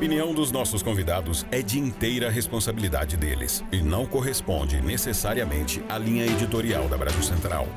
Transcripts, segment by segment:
opinião dos nossos convidados é de inteira responsabilidade deles e não corresponde necessariamente à linha editorial da Brasil Central.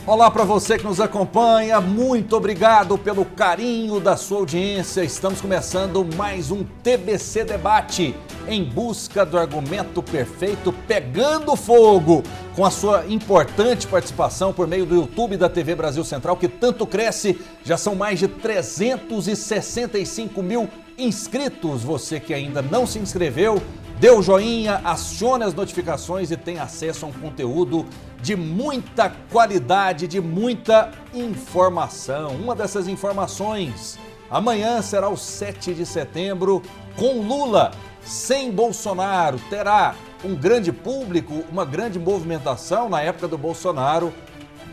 Olá para você que nos acompanha, muito obrigado pelo carinho da sua audiência. Estamos começando mais um TBC Debate, em busca do argumento perfeito, pegando fogo, com a sua importante participação por meio do YouTube da TV Brasil Central, que tanto cresce. Já são mais de 365 mil inscritos. Você que ainda não se inscreveu, dê o joinha, acione as notificações e tem acesso a um conteúdo de muita qualidade, de muita informação. Uma dessas informações, amanhã será o 7 de setembro, com Lula, sem Bolsonaro. Terá um grande público, uma grande movimentação. Na época do Bolsonaro,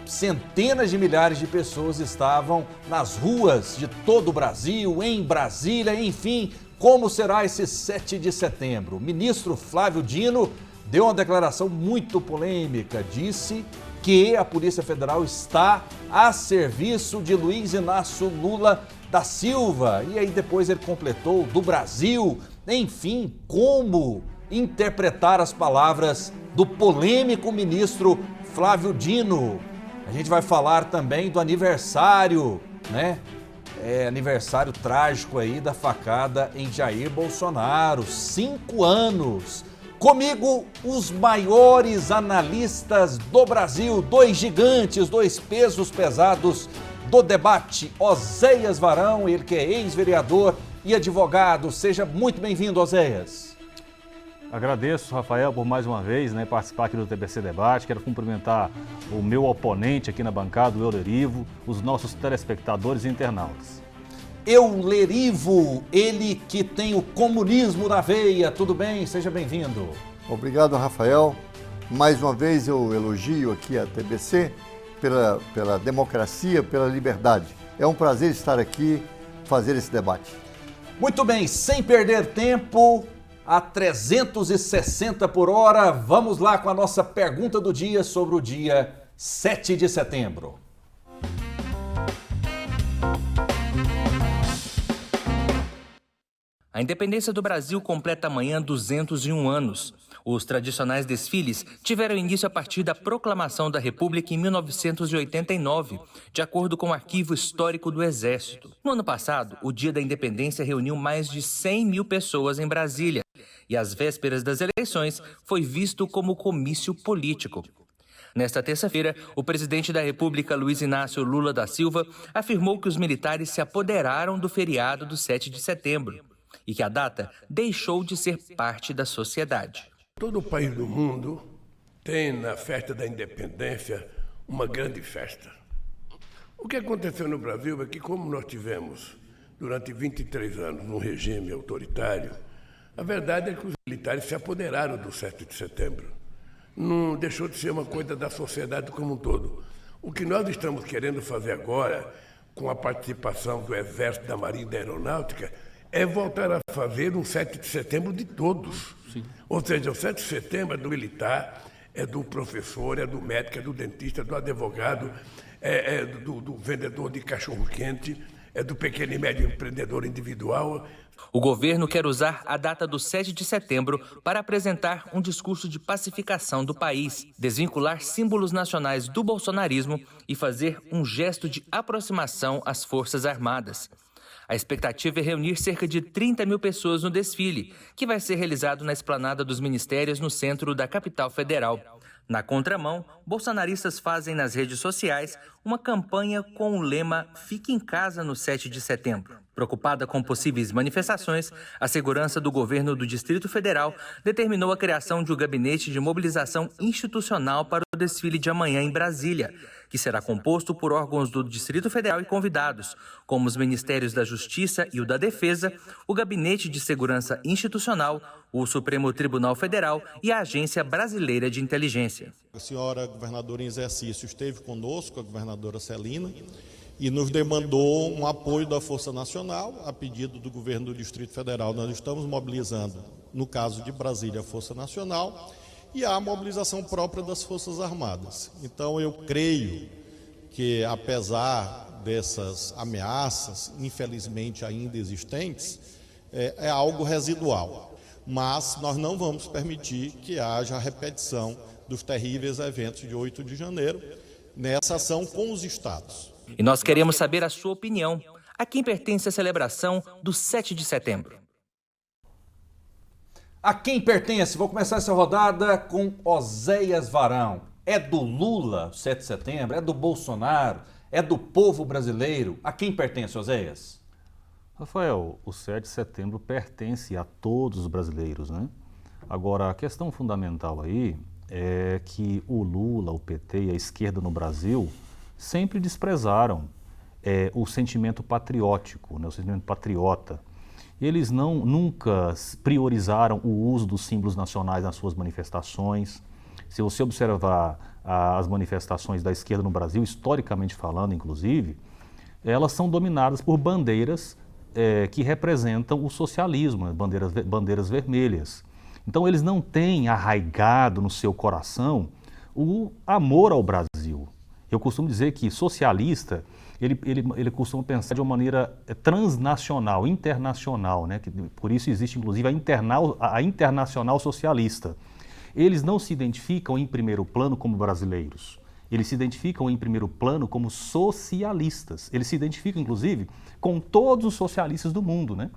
centenas de milhares de pessoas estavam nas ruas de todo o Brasil, em Brasília, enfim. Como será esse 7 de setembro? O ministro Flávio Dino deu uma declaração muito polêmica. Disse que a Polícia Federal está a serviço de Luiz Inácio Lula da Silva. E aí depois ele completou do Brasil. Enfim, como interpretar as palavras do polêmico ministro Flávio Dino? A gente vai falar também do aniversário, né? Aniversário trágico aí da facada em Jair Bolsonaro, 5 anos. Comigo, os maiores analistas do Brasil, 2 gigantes, 2 pesos pesados do debate. Oséias Varão, ele que é ex-vereador e advogado. Seja muito bem-vindo, Oséias. Agradeço, Rafael, por mais uma vez participar aqui do TBC Debate. Quero cumprimentar o meu oponente aqui na bancada, o Eulerivo, os nossos telespectadores e internautas. Eulerivo, ele que tem o comunismo na veia. Tudo bem? Seja bem-vindo. Obrigado, Rafael. Mais uma vez eu elogio aqui a TBC pela democracia, pela liberdade. É um prazer estar aqui, fazer esse debate. Muito bem, sem perder tempo, a 360 por hora, vamos lá com a nossa pergunta do dia sobre o dia 7 de setembro. A independência do Brasil completa amanhã 201 anos. Os tradicionais desfiles tiveram início a partir da proclamação da República em 1989, de acordo com o Arquivo Histórico do Exército. No ano passado, o Dia da Independência reuniu mais de 100 mil pessoas em Brasília, e às vésperas das eleições foi visto como comício político. Nesta terça-feira, o presidente da República, Luiz Inácio Lula da Silva, afirmou que os militares se apoderaram do feriado do 7 de setembro e que a data deixou de ser parte da sociedade. Todo país do mundo tem na festa da independência uma grande festa. O que aconteceu no Brasil é que, como nós tivemos durante 23 anos um regime autoritário, a verdade é que os militares se apoderaram do 7 de setembro. Não deixou de ser uma coisa da sociedade como um todo. O que nós estamos querendo fazer agora, com a participação do Exército, da Marinha e da Aeronáutica, é voltar a fazer um 7 de setembro de todos. Sim. Ou seja, o 7 de setembro é do militar, é do professor, é do médico, é do dentista, é do advogado, do vendedor de cachorro-quente, é do pequeno e médio empreendedor individual. O governo quer usar a data do 7 de setembro para apresentar um discurso de pacificação do país, desvincular símbolos nacionais do bolsonarismo e fazer um gesto de aproximação às Forças Armadas. A expectativa é reunir cerca de 30 mil pessoas no desfile, que vai ser realizado na esplanada dos ministérios no centro da capital federal. Na contramão, bolsonaristas fazem nas redes sociais uma campanha com o lema "Fique em casa no 7 de setembro". Preocupada com possíveis manifestações, a segurança do governo do Distrito Federal determinou a criação de um gabinete de mobilização institucional para o desfile de amanhã em Brasília, que será composto por órgãos do Distrito Federal e convidados, como os Ministérios da Justiça e o da Defesa, o Gabinete de Segurança Institucional, o Supremo Tribunal Federal e a Agência Brasileira de Inteligência. A senhora governadora em exercício esteve conosco, a governadora Celina, e nos demandou um apoio da Força Nacional, a pedido do governo do Distrito Federal. Nós estamos mobilizando, no caso de Brasília, a Força Nacional, e a mobilização própria das Forças Armadas. Então, eu creio que, apesar dessas ameaças, infelizmente ainda existentes, é algo residual. Mas nós não vamos permitir que haja a repetição dos terríveis eventos de 8 de janeiro nessa ação com os estados. E nós queremos saber a sua opinião. A quem pertence a celebração do 7 de setembro? A quem pertence? Vou começar essa rodada com Oséias Varão. É do Lula, 7 de setembro? É do Bolsonaro? É do povo brasileiro? A quem pertence, Oséias? Rafael, o 7 de setembro pertence a todos os brasileiros, né? Agora, a questão fundamental aí é que o Lula, o PT e a esquerda no Brasil sempre desprezaram o sentimento patriótico, né, o sentimento patriota. Eles nunca priorizaram o uso dos símbolos nacionais nas suas manifestações. Se você observar as manifestações da esquerda no Brasil, historicamente falando, inclusive, elas são dominadas por bandeiras que representam o socialismo, bandeiras vermelhas. Então, eles não têm arraigado no seu coração o amor ao Brasil. Eu costumo dizer que socialista, ele costuma pensar de uma maneira transnacional, internacional, né? Por isso existe, inclusive, a internacional socialista. Eles não se identificam em primeiro plano como brasileiros. Eles se identificam em primeiro plano como socialistas. Eles se identificam, inclusive, com todos os socialistas do mundo, né?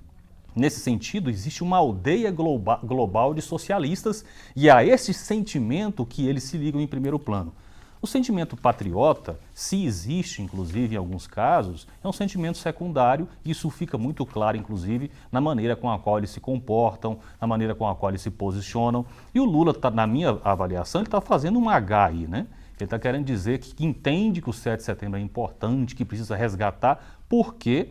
Nesse sentido, existe uma aldeia global de socialistas e a esse sentimento que eles se ligam em primeiro plano. O sentimento patriota, se existe, inclusive, em alguns casos, é um sentimento secundário e isso fica muito claro, inclusive, na maneira com a qual eles se comportam, na maneira com a qual eles se posicionam. E o Lula, na minha avaliação, ele está fazendo um H aí, né? Ele está querendo dizer que entende que o 7 de setembro é importante, que precisa resgatar, porque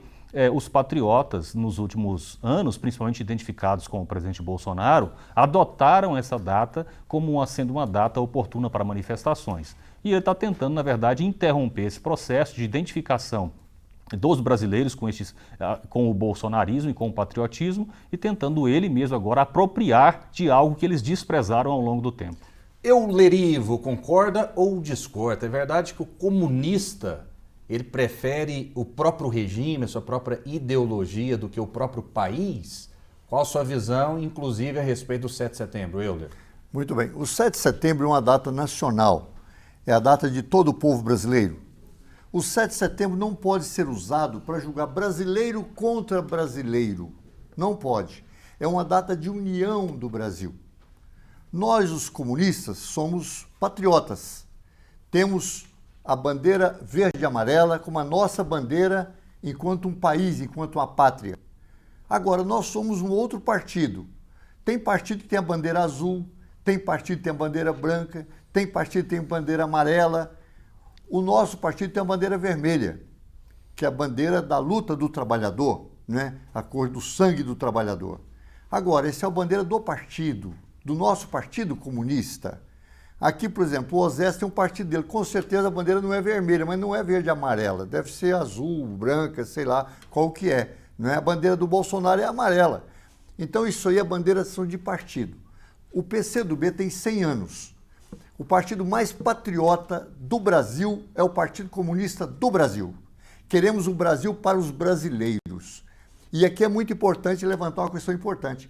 os patriotas, nos últimos anos, principalmente identificados com o presidente Bolsonaro, adotaram essa data como sendo uma data oportuna para manifestações. E ele está tentando, na verdade, interromper esse processo de identificação dos brasileiros com o bolsonarismo e com o patriotismo e tentando ele mesmo agora apropriar de algo que eles desprezaram ao longo do tempo. Eulerivo, concorda ou discorda? É verdade que o comunista ele prefere o próprio regime, a sua própria ideologia do que o próprio país? Qual a sua visão, inclusive, a respeito do 7 de setembro, Euler? Muito bem. O 7 de setembro é uma data nacional. É a data de todo o povo brasileiro. O 7 de setembro não pode ser usado para julgar brasileiro contra brasileiro. Não pode. É uma data de união do Brasil. Nós, os comunistas, somos patriotas. Temos a bandeira verde e amarela como a nossa bandeira enquanto um país, enquanto uma pátria. Agora, nós somos um outro partido. Tem partido que tem a bandeira azul, tem partido que tem a bandeira branca, tem partido que tem a bandeira amarela. O nosso partido tem a bandeira vermelha, que é a bandeira da luta do trabalhador, né? A cor do sangue do trabalhador. Agora, essa é a bandeira do partido, do nosso Partido Comunista. Aqui, por exemplo, o Oséias tem um partido dele. Com certeza a bandeira não é vermelha, mas não é verde e amarela. Deve ser azul, branca, sei lá qual que é. Não é? A bandeira do Bolsonaro é amarela. Então isso aí é bandeira de partido. O PCdoB tem 100 anos. O partido mais patriota do Brasil é o Partido Comunista do Brasil. Queremos um Brasil para os brasileiros. E aqui é muito importante levantar uma questão importante.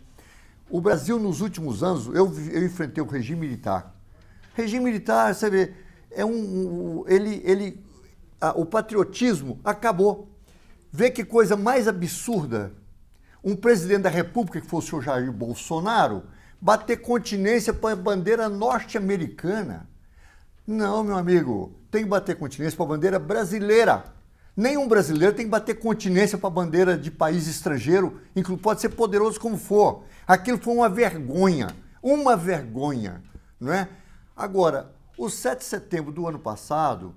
O Brasil, nos últimos anos, eu enfrentei o regime militar. Regime militar, você vê, o patriotismo acabou. Vê que coisa mais absurda. Um presidente da República, que fosse o Jair Bolsonaro, bater continência para a bandeira norte-americana. Não, meu amigo, tem que bater continência para a bandeira brasileira. Nenhum brasileiro tem que bater continência para a bandeira de país estrangeiro, pode ser poderoso como for. Aquilo foi uma vergonha, não é? Agora, o 7 de setembro do ano passado,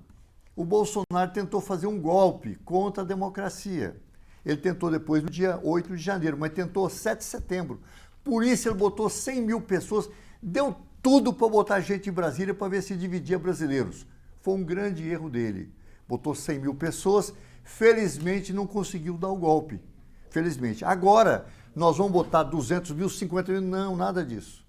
o Bolsonaro tentou fazer um golpe contra a democracia. Ele tentou depois no dia 8 de janeiro, mas tentou 7 de setembro. Por isso ele botou 100 mil pessoas, deu tudo para botar gente em Brasília para ver se dividia brasileiros. Foi um grande erro dele. Botou 100 mil pessoas, felizmente não conseguiu dar o golpe. Felizmente. Agora, nós vamos botar 200 mil, 50 mil, não, nada disso.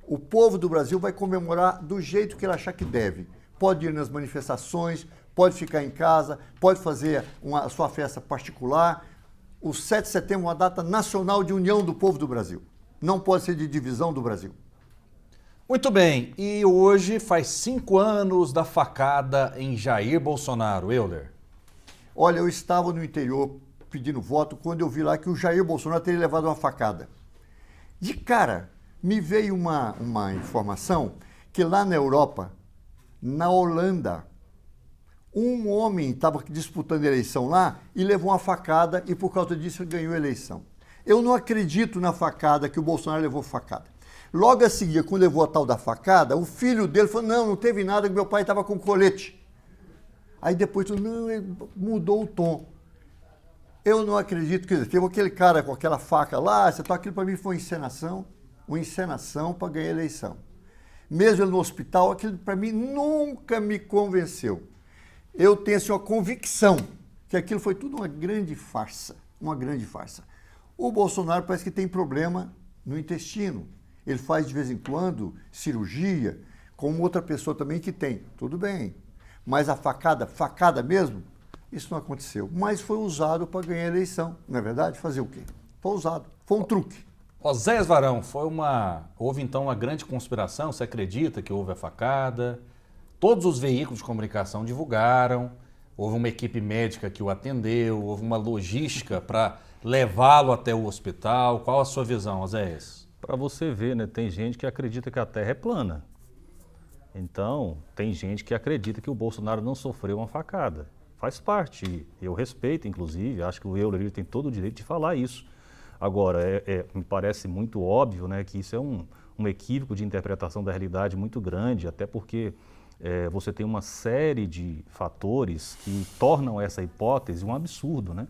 O povo do Brasil vai comemorar do jeito que ele achar que deve. pode ir nas manifestações, pode ficar em casa, pode fazer a sua festa particular. O 7 de setembro é uma data nacional de união do povo do Brasil. Não pode ser de divisão do Brasil. Muito bem, e hoje faz 5 anos da facada em Jair Bolsonaro, Euler. Olha, eu estava no interior pedindo voto quando eu vi lá que o Jair Bolsonaro teria levado uma facada. De cara, me veio uma informação que lá na Europa, na Holanda, um homem estava disputando a eleição lá e levou uma facada e por causa disso ele ganhou a eleição. Eu não acredito na facada, que o Bolsonaro levou facada. Logo a seguir, quando levou a tal da facada, o filho dele falou, não teve nada, que meu pai estava com colete. Aí depois, não, ele mudou o tom. Eu não acredito, quer dizer, teve aquele cara com aquela faca lá, aquilo para mim foi uma encenação para ganhar a eleição. Mesmo ele no hospital, aquilo para mim nunca me convenceu. Eu tenho assim, uma convicção que aquilo foi tudo uma grande farsa, uma grande farsa. O Bolsonaro parece que tem problema no intestino. Ele faz de vez em quando cirurgia, como outra pessoa também que tem. Tudo bem. Mas a facada mesmo, isso não aconteceu. Mas foi usado para ganhar a eleição, não é verdade? Fazer o quê? Foi usado, foi um truque. Oséias Varão, houve então uma grande conspiração, você acredita que houve a facada? Todos os veículos de comunicação divulgaram, houve uma equipe médica que o atendeu, houve uma logística para levá-lo até o hospital. Qual a sua visão, Oséias? Para você ver, né, tem gente que acredita que a Terra é plana. Então, tem gente que acredita que o Bolsonaro não sofreu uma facada. Faz parte, eu respeito, inclusive, acho que o Euler tem todo o direito de falar isso. Agora, me parece muito óbvio, né, que isso é um equívoco de interpretação da realidade muito grande, até porque você tem uma série de fatores que tornam essa hipótese um absurdo, né?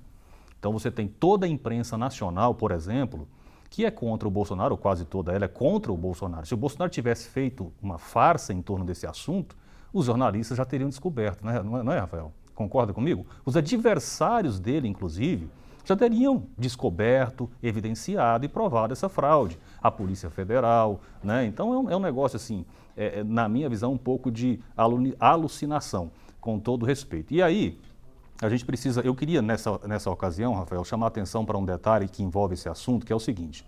Então, você tem toda a imprensa nacional, por exemplo, que é contra o Bolsonaro, ou quase toda ela é contra o Bolsonaro. Se o Bolsonaro tivesse feito uma farsa em torno desse assunto, os jornalistas já teriam descoberto, não é, Rafael? Concorda comigo? Os adversários dele, inclusive, já teriam descoberto, evidenciado e provado essa fraude. A Polícia Federal, né? Então é um negócio assim, na minha visão, um pouco de alucinação, com todo respeito. E aí, a gente precisa, eu queria nessa ocasião, Rafael, chamar a atenção para um detalhe que envolve esse assunto, que é o seguinte.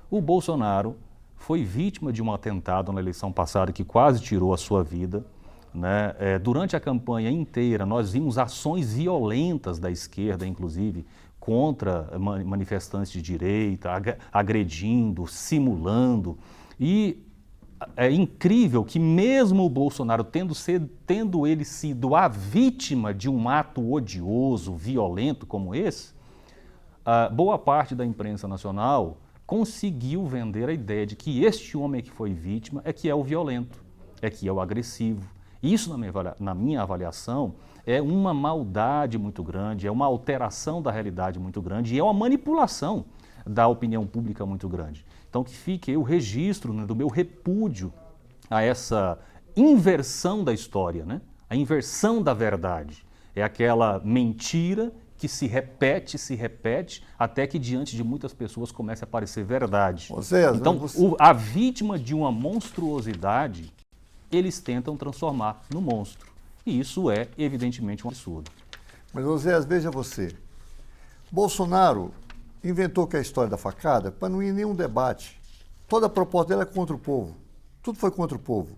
O Bolsonaro foi vítima de um atentado na eleição passada que quase tirou a sua vida, né? Durante a campanha inteira, nós vimos ações violentas da esquerda, inclusive, contra manifestantes de direita, agredindo, simulando. E é incrível que mesmo o Bolsonaro, tendo ele sido a vítima de um ato odioso, violento como esse, boa parte da imprensa nacional conseguiu vender a ideia de que este homem que foi vítima é que é o violento, é que é o agressivo. Isso, na minha avaliação, é uma maldade muito grande, é uma alteração da realidade muito grande e é uma manipulação da opinião pública muito grande. Então, que fique o registro, né, do meu repúdio a essa inversão da história, né? A inversão da verdade. É aquela mentira que se repete, até que diante de muitas pessoas comece a parecer verdade. Então, a vítima de uma monstruosidade, eles tentam transformar no monstro. E isso é, evidentemente, um absurdo. Mas, Oséias, veja você. Bolsonaro inventou que a história da facada para não ir em nenhum debate. Toda a proposta dele é contra o povo. Tudo foi contra o povo.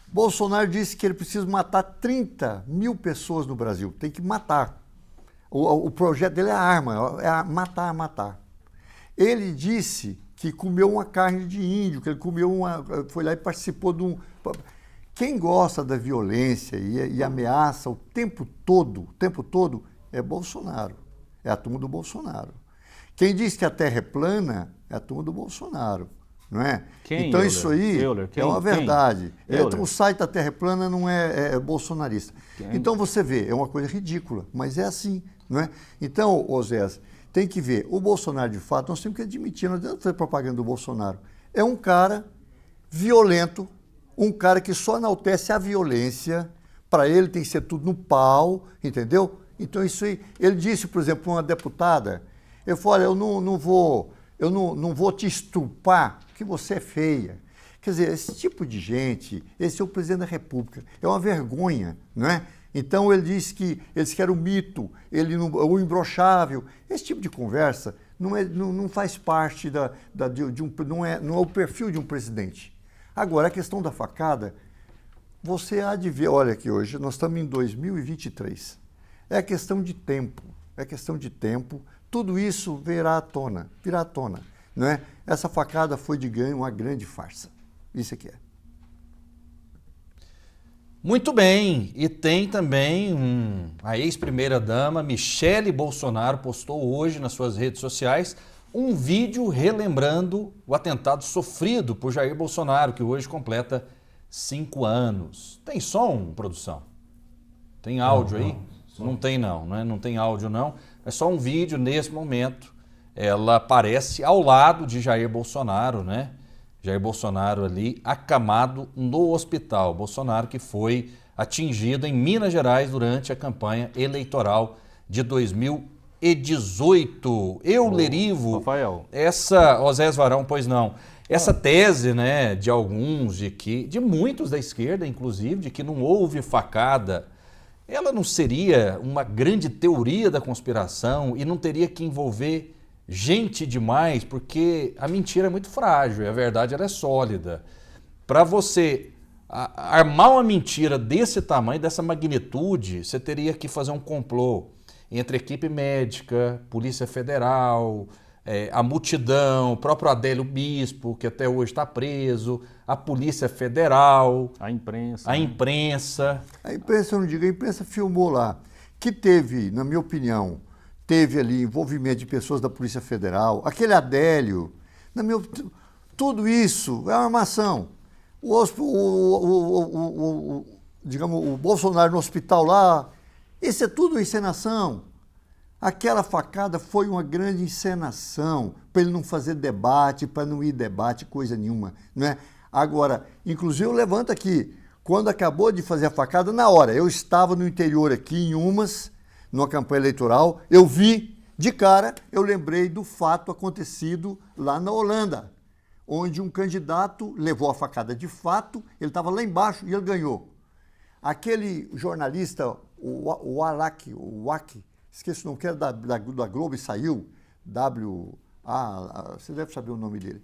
Bolsonaro disse que ele precisa matar 30 mil pessoas no Brasil. Tem que matar. O projeto dele é a arma, é matar. Ele disse que comeu uma carne de índio, que ele foi lá e participou de um... Quem gosta da violência e ameaça o tempo todo é Bolsonaro. É a turma do Bolsonaro. Quem diz que a Terra é plana é a turma do Bolsonaro, não é? Então isso aí é uma verdade. O site da Terra é plana não é bolsonarista. Então você vê, é uma coisa ridícula, mas é assim, não é? Então, Oséias, tem que ver, o Bolsonaro de fato, nós temos que admitir, não adianta fazer propaganda do Bolsonaro. É um cara violento, um cara que só enaltece a violência, para ele tem que ser tudo no pau, entendeu? Então isso aí, ele disse, por exemplo, para uma deputada, ele falou, olha, eu não vou te estuprar, porque você é feia. Quer dizer, esse tipo de gente, esse é o presidente da República, é uma vergonha, não é? Então ele diz que eles querem o mito, o imbrochável. Esse tipo de conversa não faz parte não é o perfil de um presidente. Agora, a questão da facada, você há de ver, olha aqui hoje, nós estamos em 2023. É questão de tempo, tudo isso virá à tona, não é? Essa facada foi de ganho uma grande farsa, isso aqui é. Muito bem, e tem também a ex-primeira-dama Michele Bolsonaro postou hoje nas suas redes sociais um vídeo relembrando o atentado sofrido por Jair Bolsonaro, que hoje completa 5 anos. Tem som, produção? Tem áudio aí? Não tem não tem áudio não, é só um vídeo nesse momento. Ela aparece ao lado de Jair Bolsonaro, né? Jair Bolsonaro ali acamado no hospital. Bolsonaro que foi atingido em Minas Gerais durante a campanha eleitoral de 2018. Lerivo, Rafael. Osés Varão, pois não. Essa tese, né, de alguns, de muitos da esquerda, inclusive, de que não houve facada, ela não seria uma grande teoria da conspiração e não teria que envolver gente demais, porque a mentira é muito frágil e a verdade ela é sólida. Para você armar uma mentira desse tamanho, dessa magnitude, você teria que fazer um complô entre equipe médica, Polícia Federal, a multidão, o próprio Adélio Bispo, que até hoje está preso, a Polícia Federal, a imprensa. A imprensa, eu não digo, a imprensa filmou lá, que teve, na minha opinião, teve ali envolvimento de pessoas da Polícia Federal, aquele Adélio, tudo isso é uma armação. Digamos, o Bolsonaro no hospital lá, isso é tudo encenação. Aquela facada foi uma grande encenação, para ele não fazer debate, para não ir debate, coisa nenhuma, não é? Agora, inclusive eu levanto aqui, quando acabou de fazer a facada, na hora, eu estava no interior aqui, em Umas, numa campanha eleitoral, eu vi, de cara, eu lembrei do fato acontecido lá na Holanda, onde um candidato levou a facada de fato, ele estava lá embaixo e ele ganhou. Aquele jornalista, o Wack, esqueci o nome, que era da Globo e saiu, você deve saber o nome dele.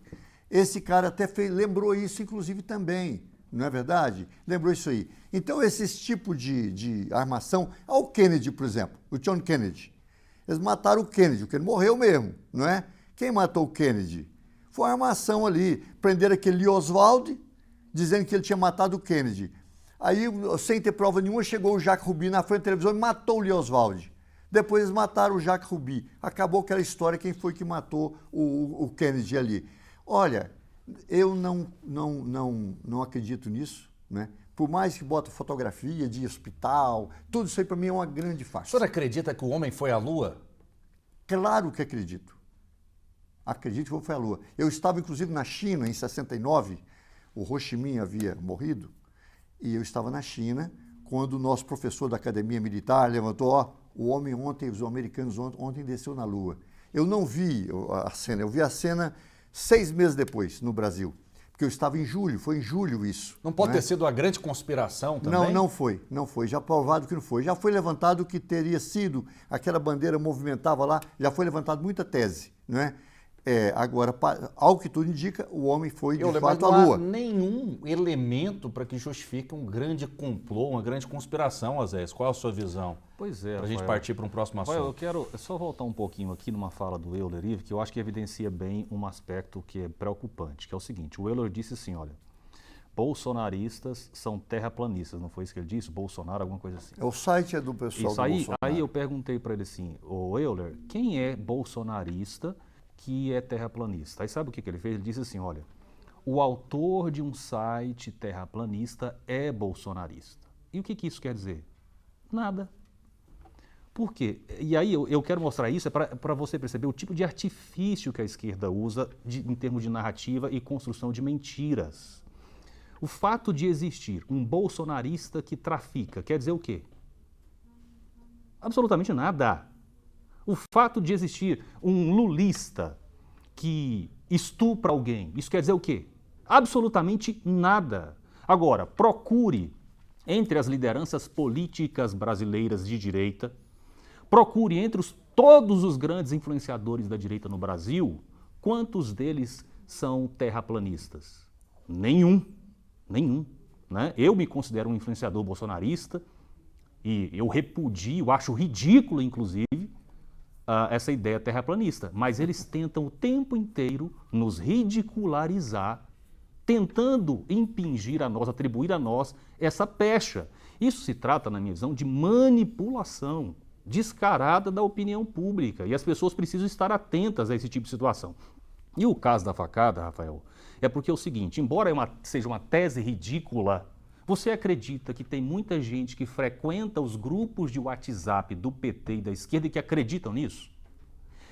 Esse cara até lembrou isso, inclusive, também. Não é verdade? Lembrou isso aí. Então, esse tipo de armação, o Kennedy, por exemplo, o John Kennedy. Eles mataram o Kennedy morreu mesmo, não é? Quem matou o Kennedy? Foi a armação ali. Prenderam aquele Lee Oswald, dizendo que ele tinha matado o Kennedy. Aí, sem ter prova nenhuma, chegou o Jacques Ruby na frente da televisão e matou o Lee Oswald. Depois eles mataram o Jacques Ruby. Acabou aquela história, quem foi que matou o Kennedy ali. Olha, eu não acredito nisso, né? Por mais que bota fotografia de hospital, tudo isso aí para mim é uma grande farsa. O senhor acredita que o homem foi à Lua? Claro que acredito. Acredito que foi à Lua. Eu estava, inclusive, na China, em 69, o Ho Chi Minh havia morrido, e eu estava na China, quando o nosso professor da Academia Militar levantou, o homem ontem, os americanos ontem desceu na Lua. Eu não vi a cena, eu vi a cena 6 meses depois, no Brasil. Porque eu estava em julho, foi em julho isso. Não pode ter sido uma grande conspiração também? Não foi. Já provado que não foi. Já foi levantado que teria sido, aquela bandeira movimentava lá, já foi levantado muita tese, não é? Agora, ao que tudo indica, o homem foi de fato à Lua. Não há nenhum elemento para que justifique um grande complô, uma grande conspiração, Osés. Qual é a sua visão? Pois é, para a gente partir para um próximo assunto. Eu quero só voltar um pouquinho aqui numa fala do Euler, que eu acho que evidencia bem um aspecto que é preocupante, que é o seguinte: o Euler disse assim, olha, bolsonaristas são terraplanistas, não foi isso que ele disse? Bolsonaro, alguma coisa assim. O site é do pessoal isso do Bolsonaro. Aí eu perguntei para ele assim, ô Euler, quem é bolsonarista que é terraplanista? Aí sabe o que ele fez? Ele disse assim, olha, o autor de um site terraplanista é bolsonarista. E o que isso quer dizer? Nada. Por quê? E aí eu quero mostrar isso para você perceber o tipo de artifício que a esquerda usa em termos de narrativa e construção de mentiras. O fato de existir um bolsonarista que trafica quer dizer o quê? Absolutamente nada. O fato de existir um lulista que estupra alguém, isso quer dizer o quê? Absolutamente nada. Agora, procure entre as lideranças políticas brasileiras de direita, procure entre todos os grandes influenciadores da direita no Brasil, quantos deles são terraplanistas? Nenhum. Né? Eu me considero um influenciador bolsonarista e eu repudio, acho ridículo, inclusive, essa ideia terraplanista. Mas eles tentam o tempo inteiro nos ridicularizar, tentando impingir a nós, atribuir a nós essa pecha. Isso se trata, na minha visão, de manipulação descarada da opinião pública. E as pessoas precisam estar atentas a esse tipo de situação. E o caso da facada, Rafael, é porque é o seguinte, embora seja uma tese ridícula, você acredita que tem muita gente que frequenta os grupos de WhatsApp do PT e da esquerda e que acreditam nisso?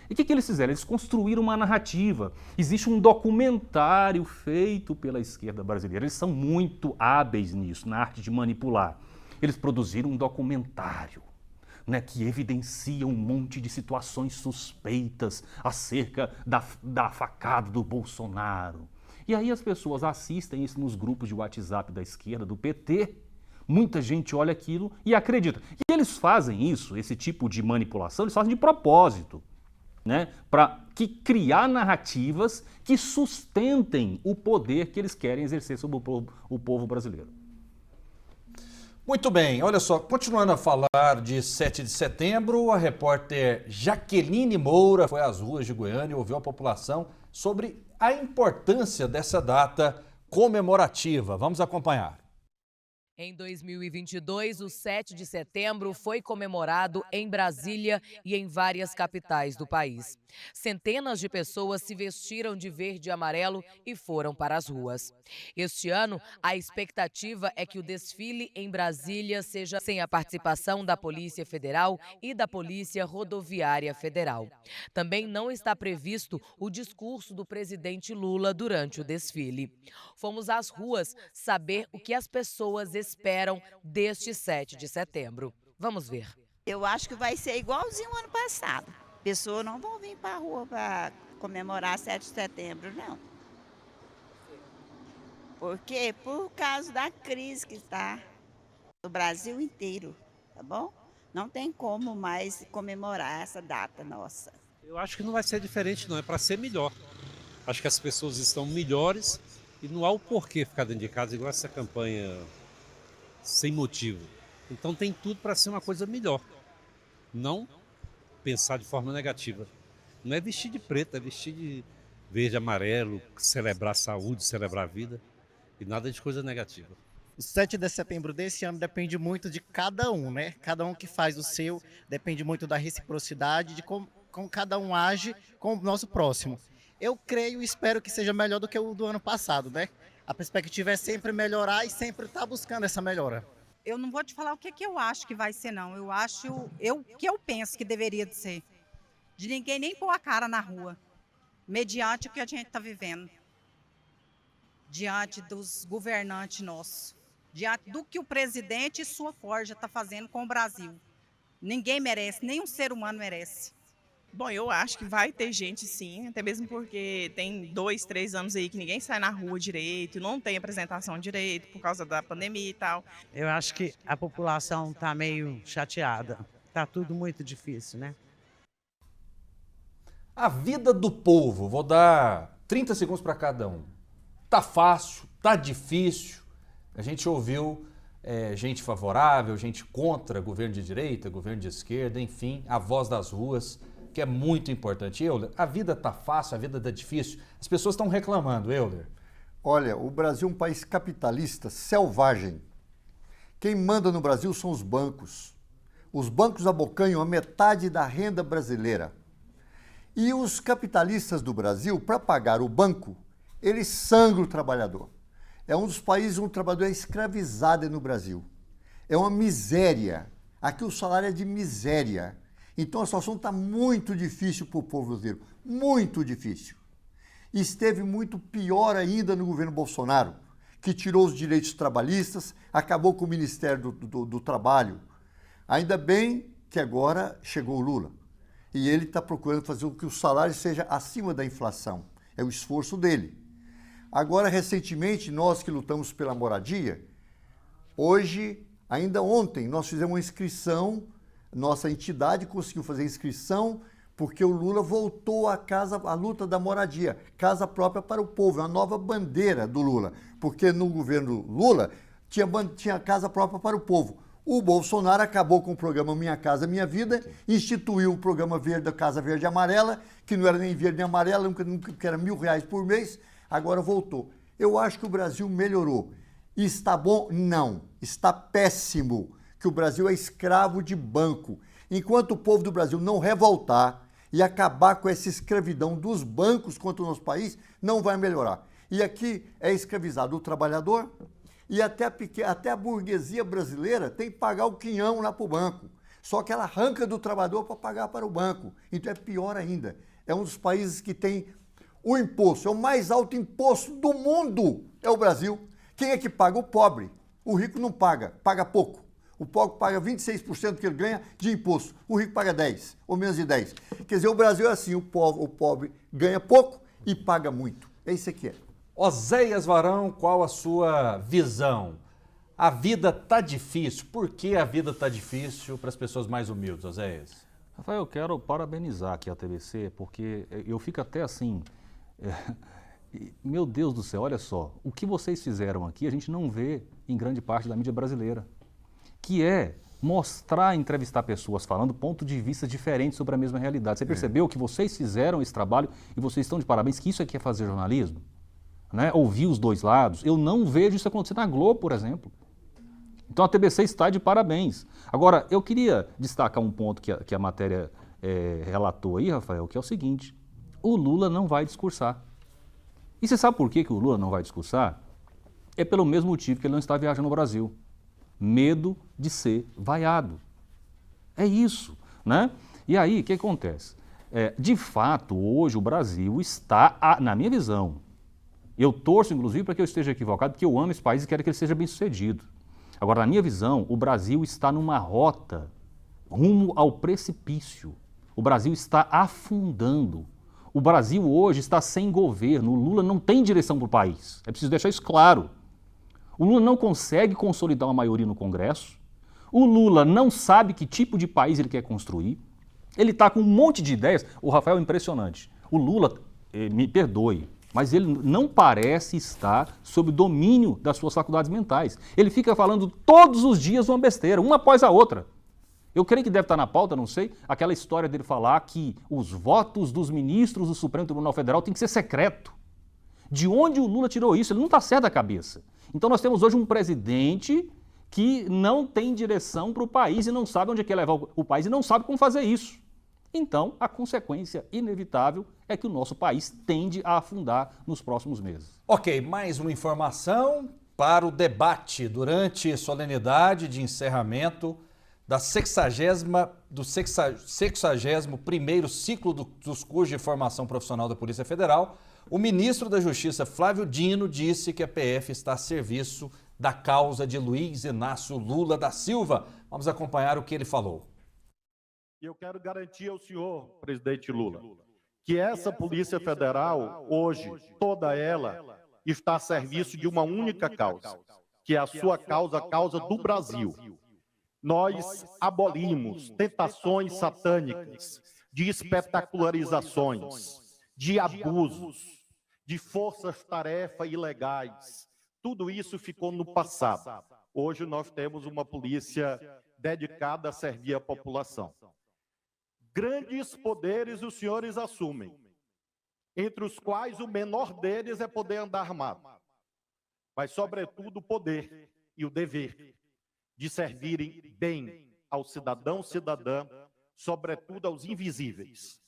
E o que eles fizeram? Eles construíram uma narrativa. Existe um documentário feito pela esquerda brasileira. Eles são muito hábeis nisso, na arte de manipular. Eles produziram um documentário, né, que evidencia um monte de situações suspeitas acerca da facada do Bolsonaro. E aí as pessoas assistem isso nos grupos de WhatsApp da esquerda, do PT, muita gente olha aquilo e acredita. E eles fazem isso, esse tipo de manipulação, eles fazem de propósito, né, para criar narrativas que sustentem o poder que eles querem exercer sobre o povo brasileiro. Muito bem, olha só, continuando a falar de 7 de setembro, a repórter Jaqueline Moura foi às ruas de Goiânia e ouviu a população sobre a importância dessa data comemorativa. Vamos acompanhar. Em 2022, o 7 de setembro foi comemorado em Brasília e em várias capitais do país. Centenas de pessoas se vestiram de verde e amarelo e foram para as ruas. Este ano, a expectativa é que o desfile em Brasília seja sem a participação da Polícia Federal e da Polícia Rodoviária Federal. Também não está previsto o discurso do presidente Lula durante o desfile. Fomos às ruas saber o que as pessoas esperam deste 7 de setembro. Vamos ver. Eu acho que vai ser igualzinho ao ano passado. Pessoas não vão vir para a rua para comemorar 7 de setembro, não. Por quê? Por causa da crise que está no Brasil inteiro, tá bom? Não tem como mais comemorar essa data nossa. Eu acho que não vai ser diferente, não. É para ser melhor. Acho que as pessoas estão melhores e não há o porquê ficar dentro de casa igual essa campanha sem motivo. Então tem tudo para ser uma coisa melhor. Não pensar de forma negativa. Não é vestir de preto, é vestir de verde, amarelo, celebrar a saúde, celebrar a vida e nada de coisa negativa. O 7 de setembro desse ano depende muito de cada um, né? Cada um que faz o seu, depende muito da reciprocidade, de como cada um age com o nosso próximo. Eu creio e espero que seja melhor do que o do ano passado, né? A perspectiva é sempre melhorar e sempre estar buscando essa melhora. Eu não vou te falar o que eu acho que vai ser, não. Eu acho, que eu penso que deveria de ser. De ninguém nem pôr a cara na rua, mediante o que a gente está vivendo. Diante dos governantes nossos. Diante do que o presidente e sua forja está fazendo com o Brasil. Ninguém merece, nenhum ser humano merece. Bom, eu acho que vai ter gente sim, até mesmo porque tem 2, 3 anos aí que ninguém sai na rua direito, não tem apresentação direito por causa da pandemia e tal. Eu acho que a população está meio chateada, está tudo muito difícil, né? A vida do povo, vou dar 30 segundos para cada um. Tá fácil, tá difícil. A gente ouviu gente favorável, gente contra governo de direita, governo de esquerda, enfim, a voz das ruas, que é muito importante. Euler, a vida tá fácil, a vida tá difícil. As pessoas estão reclamando, Euler. Olha, o Brasil é um país capitalista, selvagem. Quem manda no Brasil são os bancos. Os bancos abocanham a metade da renda brasileira. E os capitalistas do Brasil, para pagar o banco, eles sangram o trabalhador. É um dos países onde o trabalhador é escravizado no Brasil. É uma miséria. Aqui o salário é de miséria. Então a situação está muito difícil para o povo brasileiro, muito difícil. E esteve muito pior ainda no governo Bolsonaro, que tirou os direitos trabalhistas, acabou com o Ministério do Trabalho. Ainda bem que agora chegou o Lula. E ele está procurando fazer com que o salário seja acima da inflação. É o esforço dele. Agora, recentemente, nós que lutamos pela moradia, hoje, ainda ontem, nós fizemos uma inscrição, nossa entidade conseguiu fazer inscrição, porque o Lula voltou à luta da moradia, casa própria para o povo, é uma nova bandeira do Lula, porque no governo Lula tinha casa própria para o povo. O Bolsonaro acabou com o programa Minha Casa Minha Vida, instituiu o programa Verde, Casa Verde e Amarela, que não era nem verde nem amarela, que era R$1.000 por mês, agora voltou. Eu acho que o Brasil melhorou. E está bom? Não. Está péssimo, que o Brasil é escravo de banco. Enquanto o povo do Brasil não revoltar e acabar com essa escravidão dos bancos contra o nosso país, não vai melhorar. E aqui é escravizado o trabalhador, e até a burguesia brasileira tem que pagar o quinhão lá para o banco. Só que ela arranca do trabalhador para pagar para o banco. Então é pior ainda. É um dos países que tem o imposto, é o mais alto imposto do mundo, é o Brasil. Quem é que paga? O pobre. O rico não paga, paga pouco. O pobre paga 26% que ele ganha de imposto. O rico paga 10%, ou menos de 10%. Quer dizer, o Brasil é assim, o pobre ganha pouco e paga muito. É isso que é. Oséias Varão, qual a sua visão? A vida tá difícil. Por que a vida tá difícil para as pessoas mais humildes, Oséias? Rafael, eu quero parabenizar aqui a TVC, porque eu fico até assim... Meu Deus do céu, olha só, o que vocês fizeram aqui a gente não vê em grande parte da mídia brasileira, que é mostrar, entrevistar pessoas falando ponto de vista diferentes sobre a mesma realidade. Você percebeu que vocês fizeram esse trabalho e vocês estão de parabéns, que isso aqui é fazer jornalismo? Né? Ouvir os dois lados. Eu não vejo isso acontecer na Globo, por exemplo. Então a TBC está de parabéns. Agora, eu queria destacar um ponto que a matéria relatou aí, Rafael, que é o seguinte: o Lula não vai discursar. E você sabe por que o Lula não vai discursar? É pelo mesmo motivo que ele não está viajando no Brasil. Medo de ser vaiado. É isso, né? E aí, o que acontece? De fato, hoje o Brasil está, na minha visão, eu torço, inclusive, para que eu esteja equivocado, porque eu amo esse país e quero que ele seja bem-sucedido. Agora, na minha visão, o Brasil está numa rota rumo ao precipício. O Brasil está afundando. O Brasil hoje está sem governo. O Lula não tem direção para o país. É preciso deixar isso claro. O Lula não consegue consolidar uma maioria no Congresso. O Lula não sabe que tipo de país ele quer construir. Ele está com um monte de ideias. O Rafael é impressionante. O Lula, me perdoe, mas ele não parece estar sob domínio das suas faculdades mentais. Ele fica falando todos os dias uma besteira, uma após a outra. Eu creio que deve estar na pauta, não sei, aquela história dele falar que os votos dos ministros do Supremo Tribunal Federal têm que ser secreto. De onde o Lula tirou isso? Ele não está certo da cabeça. Então nós temos hoje um presidente que não tem direção para o país e não sabe onde quer levar o país e não sabe como fazer isso. Então, a consequência inevitável é que o nosso país tende a afundar nos próximos meses. Ok, mais uma informação para o debate durante a solenidade de encerramento do 61º ciclo dos cursos de formação profissional da Polícia Federal. O ministro da Justiça, Flávio Dino, disse que a PF está a serviço da causa de Luiz Inácio Lula da Silva. Vamos acompanhar o que ele falou. E eu quero garantir ao senhor, presidente Lula, que essa Polícia Federal, hoje, toda ela, está a serviço de uma única causa, que é a sua causa, a causa do Brasil. Nós abolimos tentações satânicas de espetacularizações, de abusos, de forças-tarefa ilegais. Tudo isso ficou no passado. Hoje nós temos uma polícia dedicada a servir a população. Grandes poderes os senhores assumem, entre os quais o menor deles é poder andar armado, mas, sobretudo, o poder e o dever de servirem bem ao cidadão, cidadã, sobretudo aos invisíveis.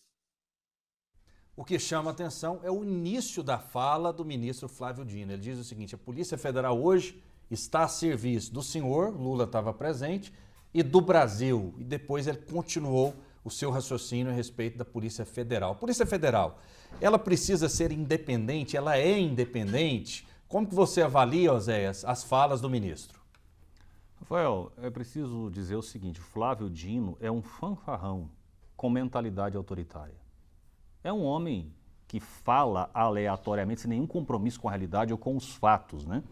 O que chama a atenção é o início da fala do ministro Flávio Dino. Ele diz o seguinte: a Polícia Federal hoje está a serviço do senhor, Lula estava presente, e do Brasil. E depois ele continuou o seu raciocínio a respeito da Polícia Federal. A Polícia Federal, ela precisa ser independente? Ela é independente? Como que você avalia, Oséias, as falas do ministro? Rafael, é preciso dizer o seguinte: o Flávio Dino é um fanfarrão com mentalidade autoritária. É um homem que fala aleatoriamente, sem nenhum compromisso com a realidade ou com os fatos, né?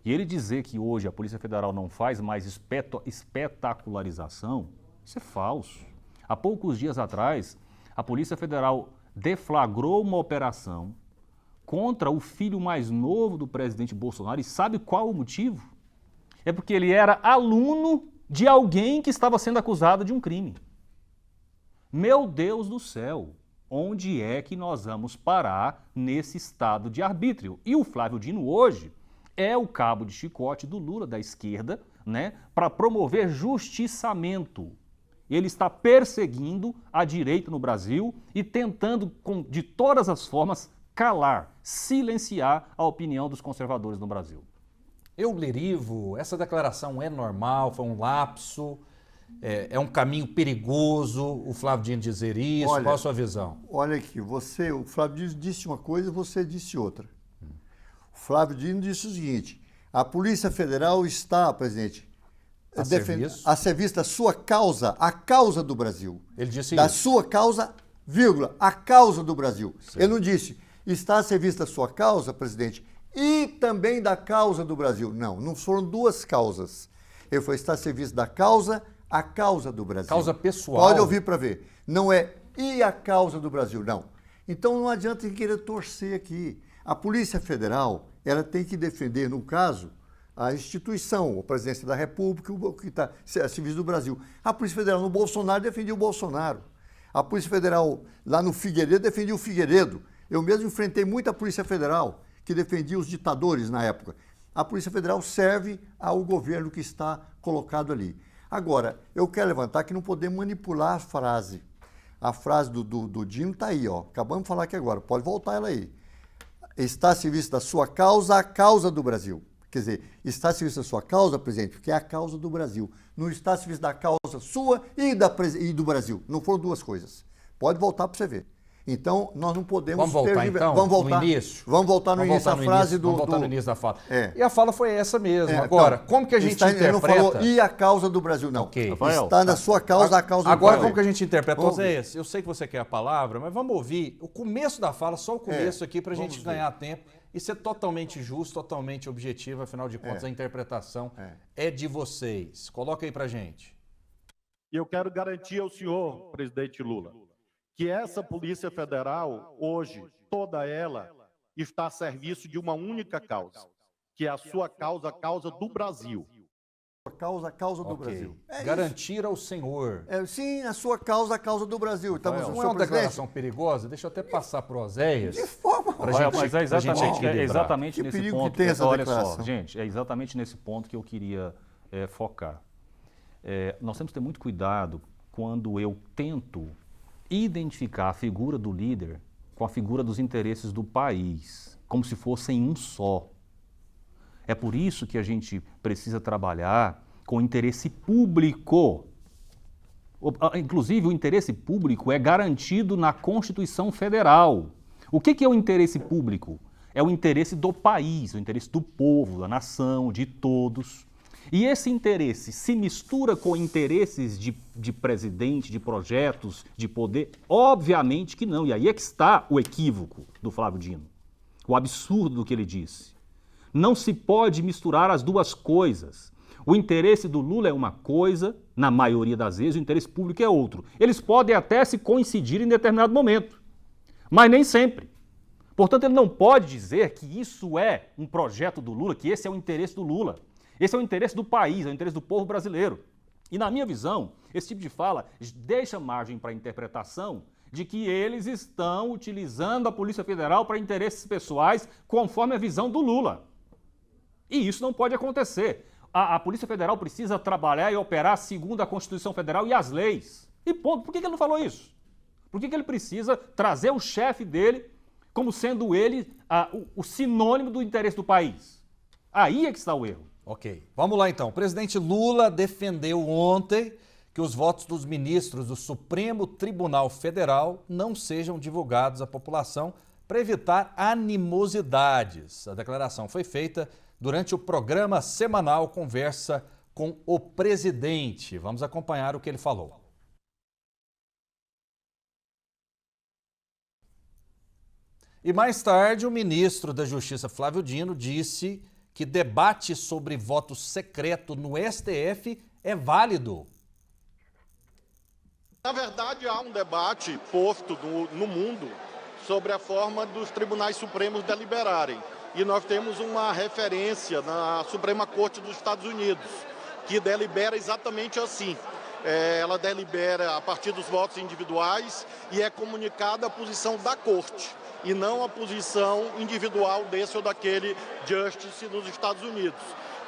E ele dizer que hoje a Polícia Federal não faz mais espetacularização, isso é falso. Há poucos dias atrás, a Polícia Federal deflagrou uma operação contra o filho mais novo do presidente Bolsonaro. E sabe qual o motivo? É porque ele era aluno de alguém que estava sendo acusado de um crime. Meu Deus do céu, onde é que nós vamos parar nesse estado de arbítrio? E o Flávio Dino hoje é o cabo de chicote do Lula, da esquerda, né, para promover justiçamento. Ele está perseguindo a direita no Brasil e tentando, de todas as formas, calar, silenciar a opinião dos conservadores no Brasil. Eulerivo, essa declaração é normal, foi um lapso, é um caminho perigoso o Flávio Dino dizer isso? Olha, qual a sua visão? Olha aqui, o Flávio Dino disse uma coisa e você disse outra. O Flávio Dino disse o seguinte: a Polícia Federal está, presidente, a serviço da sua causa, a causa do Brasil. Ele disse da isso. Sua causa, vírgula, a causa do Brasil. Sim. Ele não disse, está a serviço da sua causa, presidente, e também da causa do Brasil. Não, não foram duas causas. Ele foi, está a serviço da causa, a causa do Brasil. Causa pessoal. Pode ouvir para ver. Não é e a causa do Brasil, não. Então não adianta querer torcer aqui. A Polícia Federal, ela tem que defender, no caso, a instituição, a Presidência da República, o que está a serviço do Brasil. A Polícia Federal no Bolsonaro defendia o Bolsonaro. A Polícia Federal lá no Figueiredo defendia o Figueiredo. Eu mesmo enfrentei muita Polícia Federal que defendia os ditadores na época. A Polícia Federal serve ao governo que está colocado ali. Agora, eu quero levantar que não podemos manipular a frase. A frase do Dino está aí, ó. Acabamos de falar aqui agora, pode voltar ela aí. Está a serviço da sua causa, a causa do Brasil. Quer dizer, está a serviço da sua causa, presidente, porque é a causa do Brasil. Não está a serviço da causa sua e do Brasil. Não foram duas coisas. Pode voltar para você ver. Então, nós não podemos... Vamos voltar então, vamos voltar, no início? Vamos voltar no início da frase do... Vamos voltar no início da fala. É. E a fala foi essa mesmo. Agora, então, como que a gente interpreta... Ele não falou e a causa do Brasil, não. Okay. Está na sua causa, a causa do Brasil. Agora, como que a gente interpreta? Oséias, eu sei que você quer a palavra, mas vamos ouvir o começo da fala, só o começo aqui, para a gente ganhar tempo e ser totalmente justo, totalmente objetivo, afinal de contas, a interpretação é de vocês. Coloca aí para gente. E eu quero garantir ao senhor, presidente Lula, que essa Polícia Federal, hoje, toda ela, está a serviço de uma única causa, que é a sua causa, a causa do Brasil. A causa do Brasil. Garantir ao senhor. Sim, a sua causa, a causa do Brasil. Não é uma declaração perigosa? Deixa eu até passar para o Oséias. De forma... Mas é exatamente nesse ponto. Que tem essa olha declaração. só, gente, é exatamente nesse ponto que eu queria focar. Nós temos que ter muito cuidado quando eu tento identificar a figura do líder com a figura dos interesses do país, como se fossem um só. É por isso que a gente precisa trabalhar com interesse público. Inclusive, o interesse público é garantido na Constituição Federal. O que é o interesse público? É o interesse do país, o interesse do povo, da nação, de todos. E esse interesse se mistura com interesses de presidente, de projetos, de poder? Obviamente que não. E aí é que está o equívoco do Flávio Dino, o absurdo do que ele disse. Não se pode misturar as duas coisas. O interesse do Lula é uma coisa, na maioria das vezes, o interesse público é outro. Eles podem até se coincidir em determinado momento, mas nem sempre. Portanto, ele não pode dizer que isso é um projeto do Lula, que esse é o interesse do Lula. Esse é o interesse do país, é o interesse do povo brasileiro. E na minha visão, esse tipo de fala deixa margem para a interpretação de que eles estão utilizando a Polícia Federal para interesses pessoais conforme a visão do Lula. E isso não pode acontecer. A Polícia Federal precisa trabalhar e operar segundo a Constituição Federal e as leis. E ponto. Por que ele não falou isso? Por que ele precisa trazer o chefe dele como sendo ele o sinônimo do interesse do país? Aí é que está o erro. Ok, vamos lá então. O presidente Lula defendeu ontem que os votos dos ministros do Supremo Tribunal Federal não sejam divulgados à população para evitar animosidades. A declaração foi feita durante o programa semanal Conversa com o Presidente. Vamos acompanhar o que ele falou. E mais tarde, o ministro da Justiça, Flávio Dino, disse que debate sobre voto secreto no STF é válido. Na verdade, há um debate posto no mundo sobre a forma dos tribunais supremos deliberarem. E nós temos uma referência na Suprema Corte dos Estados Unidos, que delibera exatamente assim. Ela delibera a partir dos votos individuais e é comunicada a posição da Corte, e não a posição individual desse ou daquele justice nos Estados Unidos.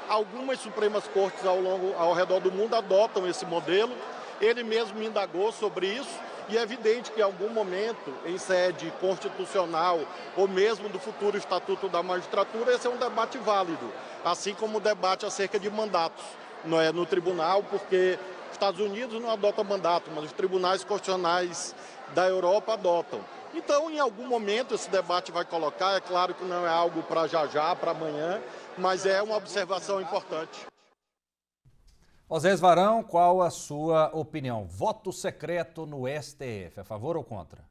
Algumas Supremas Cortes ao redor do mundo adotam esse modelo. Ele mesmo me indagou sobre isso e é evidente que em algum momento, em sede constitucional ou mesmo do futuro Estatuto da Magistratura, esse é um debate válido, assim como o debate acerca de mandatos no tribunal, porque os Estados Unidos não adotam mandato, mas os tribunais constitucionais da Europa adotam. Então, em algum momento, esse debate vai colocar, é claro que não é algo para já, para amanhã, mas é uma observação importante. Osés Varão, qual a sua opinião? Voto secreto no STF, a favor ou contra?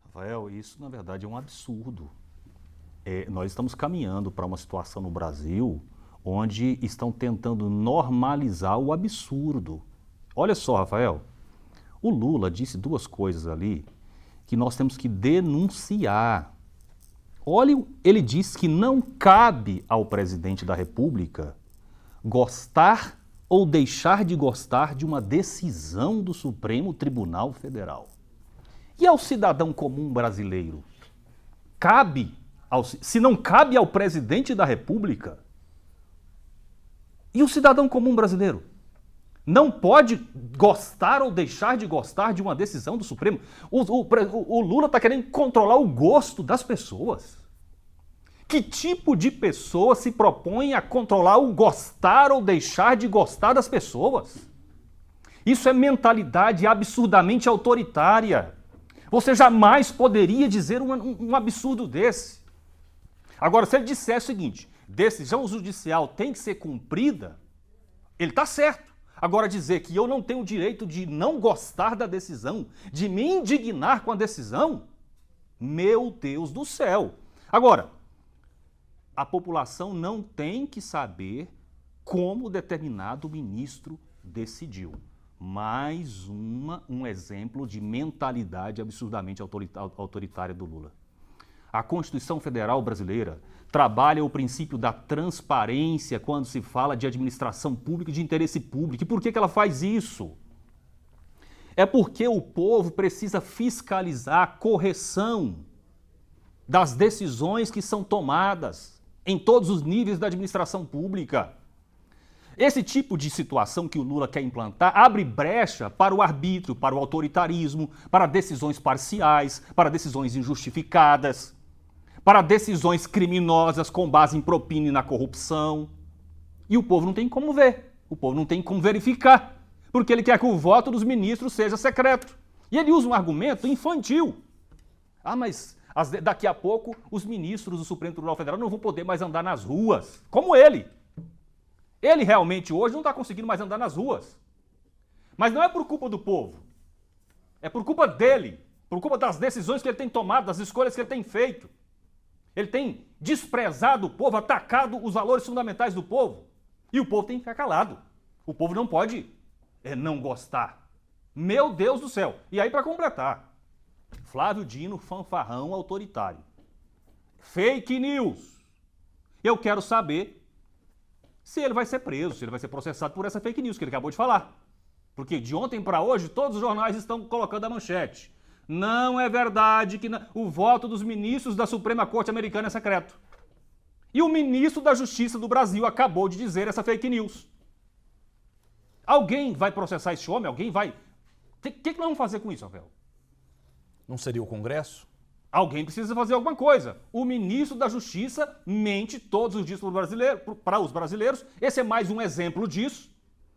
Rafael, isso na verdade é um absurdo. Nós estamos caminhando para uma situação no Brasil onde estão tentando normalizar o absurdo. Olha só, Rafael, o Lula disse duas coisas ali que nós temos que denunciar. Olha, ele disse que não cabe ao presidente da República gostar ou deixar de gostar de uma decisão do Supremo Tribunal Federal. E ao cidadão comum brasileiro? Se não cabe ao presidente da República, e o cidadão comum brasileiro? Não pode gostar ou deixar de gostar de uma decisão do Supremo? O Lula está querendo controlar o gosto das pessoas. Que tipo de pessoa se propõe a controlar o gostar ou deixar de gostar das pessoas? Isso é mentalidade absurdamente autoritária. Você jamais poderia dizer um absurdo desse. Agora, se ele disser o seguinte, decisão judicial tem que ser cumprida, ele está certo. Agora, dizer que eu não tenho o direito de não gostar da decisão, de me indignar com a decisão, meu Deus do céu. Agora, a população não tem que saber como determinado ministro decidiu. Mais um exemplo de mentalidade absurdamente autoritária do Lula. A Constituição Federal brasileira trabalha o princípio da transparência quando se fala de administração pública e de interesse público. E por que ela faz isso? É porque o povo precisa fiscalizar a correção das decisões que são tomadas em todos os níveis da administração pública. Esse tipo de situação que o Lula quer implantar abre brecha para o arbítrio, para o autoritarismo, para decisões parciais, para decisões injustificadas, para decisões criminosas com base em propina e na corrupção. E o povo não tem como ver, o povo não tem como verificar, porque ele quer que o voto dos ministros seja secreto. E ele usa um argumento infantil. Mas daqui a pouco os ministros do Supremo Tribunal Federal não vão poder mais andar nas ruas, como ele. Ele realmente hoje não está conseguindo mais andar nas ruas. Mas não é por culpa do povo. É por culpa dele. Por culpa das decisões que ele tem tomado, das escolhas que ele tem feito. Ele tem desprezado o povo, atacado os valores fundamentais do povo. E o povo tem que ficar calado. O povo não pode não gostar. Meu Deus do céu. E aí, para completar, Flávio Dino, fanfarrão autoritário. Fake news. Eu quero saber se ele vai ser preso, se ele vai ser processado por essa fake news que ele acabou de falar. Porque de ontem para hoje, todos os jornais estão colocando a manchete. Não é verdade que o voto dos ministros da Suprema Corte Americana é secreto. E o ministro da Justiça do Brasil acabou de dizer essa fake news. Alguém vai processar esse homem? Alguém vai... O que nós vamos fazer com isso, Rafael? Não seria o Congresso? Alguém precisa fazer alguma coisa. O ministro da Justiça mente todos os dias para os brasileiros. Esse é mais um exemplo disso,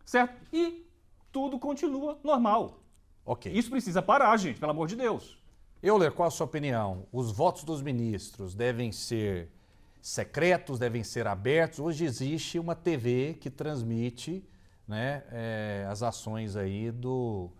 certo? E tudo continua normal. Ok. Isso precisa parar, gente, pelo amor de Deus. Euler, qual a sua opinião? Os votos dos ministros devem ser secretos, devem ser abertos? Hoje existe uma TV que transmite, né, as ações aí do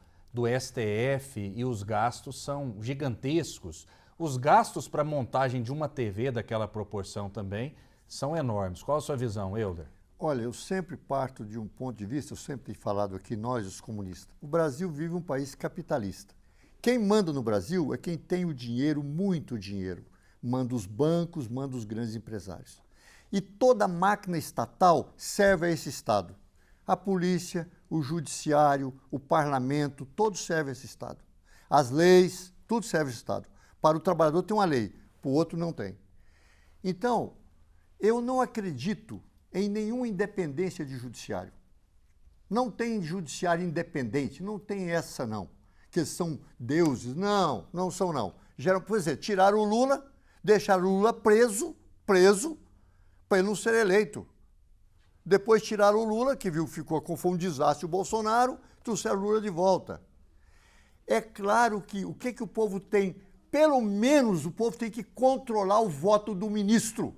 STF e os gastos são gigantescos. os gastos para montagem de uma TV daquela proporção também são enormes. Qual a sua visão, Euler? Olha, eu sempre parto de um ponto de vista, eu sempre tenho falado aqui, nós, os comunistas. O Brasil vive um país capitalista. Quem manda no Brasil é quem tem o dinheiro, muito dinheiro. Manda os bancos, manda os grandes empresários. E toda a máquina estatal serve a esse Estado. A polícia, o judiciário, o parlamento, todos servem a esse Estado. As leis, tudo serve a esse Estado. Para o trabalhador tem uma lei, para o outro não tem. Então, eu não acredito em nenhuma independência de judiciário. Não tem judiciário independente, não tem essa não. Que são deuses, não são não. Por exemplo, tiraram o Lula, deixaram o Lula preso, para ele não ser eleito. Depois tiraram o Lula, que foi um desastre o Bolsonaro, trouxeram o Lula de volta. É claro que o que o povo tem, pelo menos o povo tem que controlar o voto do ministro.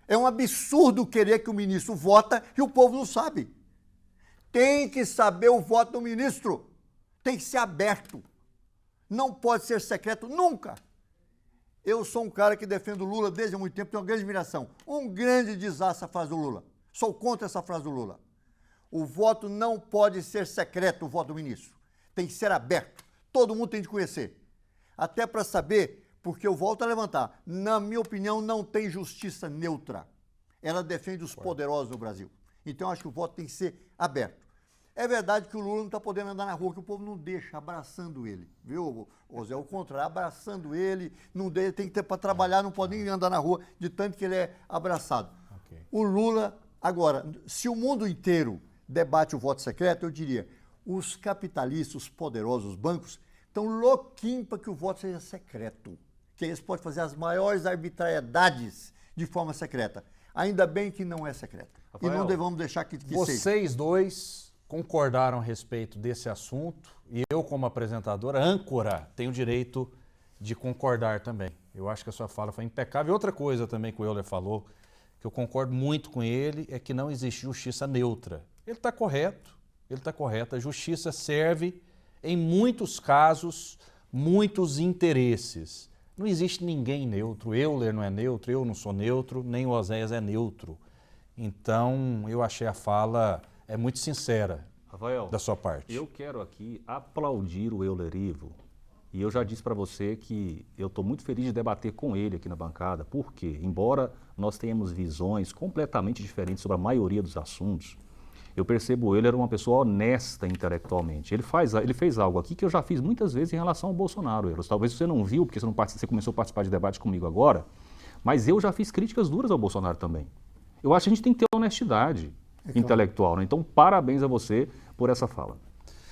É um absurdo querer que o ministro vota e o povo não sabe. Tem que saber o voto do ministro. Tem que ser aberto. Não pode ser secreto nunca. Eu sou um cara que defendo o Lula desde há muito tempo, tenho uma grande admiração. Um grande desastre a frase do Lula. Sou contra essa frase do Lula. O voto não pode ser secreto, o voto do ministro. Tem que ser aberto. Todo mundo tem de conhecer. Até para saber, porque eu volto a levantar, na minha opinião, não tem justiça neutra. Ela defende os poderosos no Brasil. Então, eu acho que o voto tem que ser aberto. É verdade que o Lula não está podendo andar na rua, que o povo não deixa, abraçando ele. Viu, Zé? O contrário, abraçando ele, não deixa, tem que ter para trabalhar, não pode nem andar na rua, de tanto que ele é abraçado. Okay. O Lula, agora, se o mundo inteiro debate o voto secreto, eu diria, os capitalistas, os poderosos, os bancos, estão louquinhos para que o voto seja secreto. Que eles podem fazer as maiores arbitrariedades de forma secreta. Ainda bem que não é secreta. Rafael, e não devemos deixar que seja. Vocês dois concordaram a respeito desse assunto e eu, como apresentadora, âncora, tenho o direito de concordar também. Eu acho que a sua fala foi impecável. E outra coisa também que o Euler falou, que eu concordo muito com ele, é que não existe justiça neutra. Ele está correto, A justiça serve, em muitos casos, muitos interesses. Não existe ninguém neutro. Euler não é neutro, eu não sou neutro, nem o Oséias é neutro. Então, eu achei a fala muito sincera, Rafael, da sua parte. Eu quero aqui aplaudir o Euler Ivo. E eu já disse para você que eu estou muito feliz de debater com ele aqui na bancada, porque, embora nós tenhamos visões completamente diferentes sobre a maioria dos assuntos, eu percebo ele era uma pessoa honesta intelectualmente. Ele fez algo aqui que eu já fiz muitas vezes em relação ao Bolsonaro. Talvez você não viu, porque você começou a participar de debate comigo agora, mas eu já fiz críticas duras ao Bolsonaro também. Eu acho que a gente tem que ter honestidade intelectual, né? Então, parabéns a você por essa fala.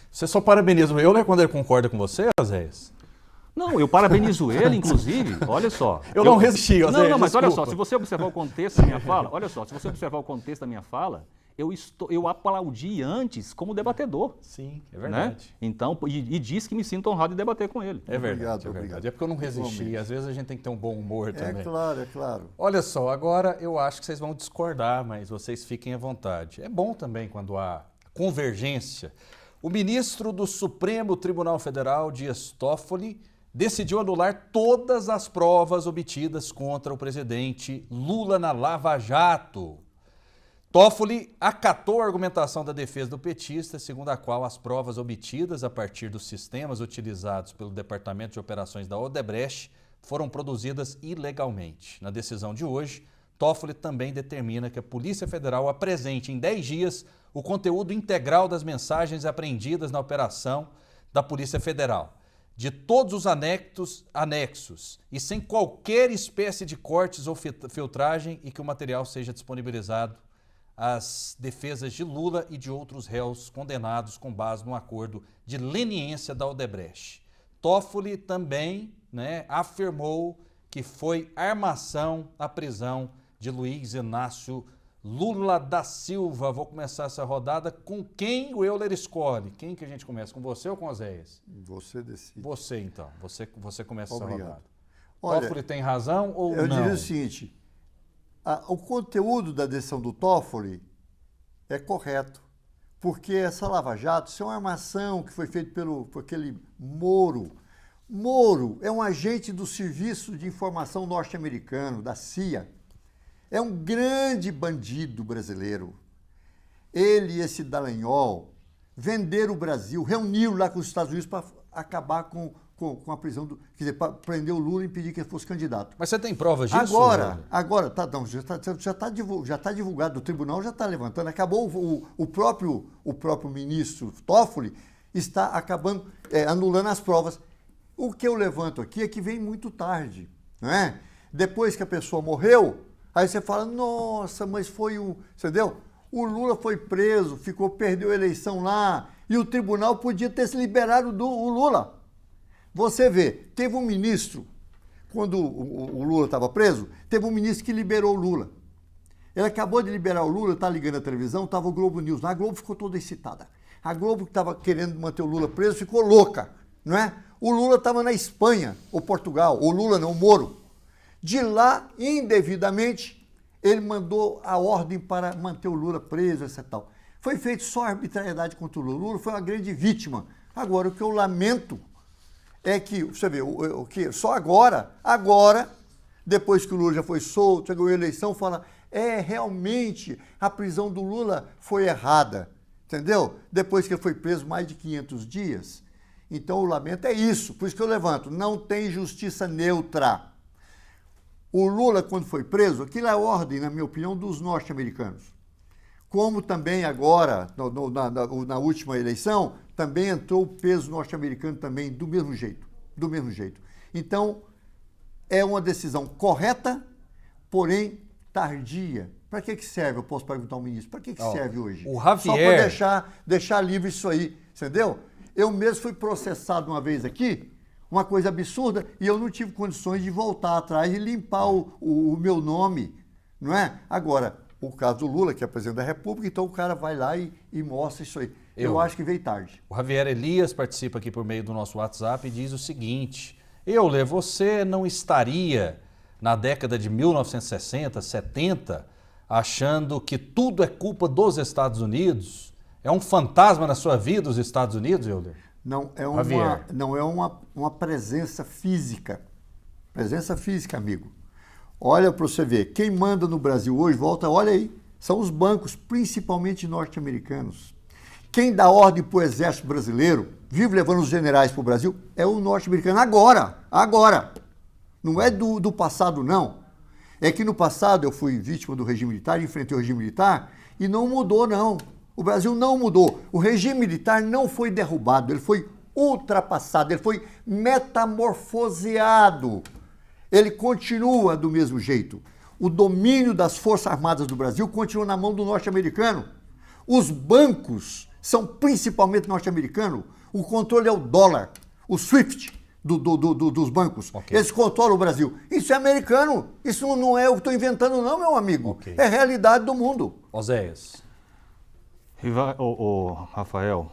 Você só parabeniza o Euler quando ele concorda com você, Oséias? Não, eu parabenizo ele, inclusive, olha só. Eu não resisti, Oséias. Não, mas olha só, se você observar o contexto da minha fala, eu aplaudi antes como debatedor. Sim, é verdade. Né? Então, e disse que me sinto honrado de debater com ele. É verdade, obrigado. É porque eu não resisti. Às vezes a gente tem que ter um bom humor também. É claro. Olha só, agora eu acho que vocês vão discordar, mas vocês fiquem à vontade. É bom também quando há convergência. O ministro do Supremo Tribunal Federal, Dias Toffoli, decidiu anular todas as provas obtidas contra o presidente Lula na Lava Jato. Toffoli acatou a argumentação da defesa do petista, segundo a qual as provas obtidas a partir dos sistemas utilizados pelo Departamento de Operações da Odebrecht foram produzidas ilegalmente. Na decisão de hoje, Toffoli também determina que a Polícia Federal apresente em 10 dias o conteúdo integral das mensagens apreendidas na operação da Polícia Federal, de todos os anexos e sem qualquer espécie de cortes ou filtragem, e que o material seja disponibilizado às defesas de Lula e de outros réus condenados com base no acordo de leniência da Odebrecht. Toffoli também afirmou que foi armação a prisão de Luiz Inácio Lula da Silva. Vou começar essa rodada com quem o Euler escolhe. Quem que a gente começa? Com você ou com Oséias? Você decide. Você, então. Você começa essa rodada. Olha, Toffoli tem razão ou não? Eu diria o seguinte, o conteúdo da decisão do Toffoli é correto, porque essa Lava Jato, isso é uma armação que foi feita por aquele Moro. Moro é um agente do Serviço de Informação norte-americano, da CIA. É um grande bandido brasileiro. Ele e esse Dallagnol venderam o Brasil, reuniram lá com os Estados Unidos para acabar com a prisão, quer dizer, para prender o Lula e impedir que ele fosse candidato. Mas você tem provas disso? Agora, já está divulgado, o tribunal já está levantando, acabou o próprio ministro Toffoli está acabando, anulando as provas. O que eu levanto aqui é que vem muito tarde, não é? Depois que a pessoa morreu, aí você fala, nossa, mas foi entendeu? O Lula foi preso, perdeu a eleição lá, e o tribunal podia ter se liberado o Lula. Você vê, teve um ministro, quando o Lula estava preso, teve um ministro que liberou o Lula. Ele acabou de liberar o Lula, está ligando a televisão, estava o Globo News lá, a Globo ficou toda excitada. A Globo que estava querendo manter o Lula preso ficou louca, não é? O Lula estava na Espanha, ou Portugal, o Lula não, o Moro. De lá, indevidamente, ele mandou a ordem para manter o Lula preso, etc. Tal. Foi feito só arbitrariedade contra o Lula. O Lula foi uma grande vítima. Agora, o que eu lamento é que, você vê, só agora, depois que o Lula já foi solto, já ganhou a eleição, fala, realmente, a prisão do Lula foi errada, entendeu? Depois que ele foi preso mais de 500 dias. Então, o lamento é isso, por isso que eu levanto, não tem justiça neutra. O Lula, quando foi preso, aquilo é ordem, na minha opinião, dos norte-americanos. Como também agora, na última eleição, também entrou o peso norte-americano também do mesmo jeito. Então, é uma decisão correta, porém tardia. Para que serve? Eu posso perguntar ao ministro, para que serve hoje? O Javier... Só para deixar livre isso aí, entendeu? Eu mesmo fui processado uma vez aqui, uma coisa absurda, e eu não tive condições de voltar atrás e limpar o meu nome, não é? Agora, o caso do Lula, que é presidente da República, então o cara vai lá e mostra isso aí. Eu acho que veio tarde. O Javier Elias participa aqui por meio do nosso WhatsApp e diz o seguinte, Euler, você não estaria na década de 1960, 70, achando que tudo é culpa dos Estados Unidos? É um fantasma na sua vida os Estados Unidos, Euler? Não é uma presença física. Presença física, amigo. Olha para você ver, quem manda no Brasil hoje, olha aí, são os bancos, principalmente norte-americanos. Quem dá ordem para o exército brasileiro, vive levando os generais para o Brasil, é o norte-americano agora. Não é do passado, não. É que no passado eu fui vítima do regime militar, enfrentei o regime militar e não mudou, não. O Brasil não mudou. O regime militar não foi derrubado, ele foi ultrapassado, ele foi metamorfoseado. Ele continua do mesmo jeito. O domínio das Forças Armadas do Brasil continua na mão do norte-americano. Os bancos são principalmente norte-americanos. O controle é o dólar, o SWIFT dos bancos. Okay. Eles controlam o Brasil. Isso é americano. Isso não é eu que estou inventando, não, meu amigo. Okay. É a realidade do mundo. Oséias. Rafael,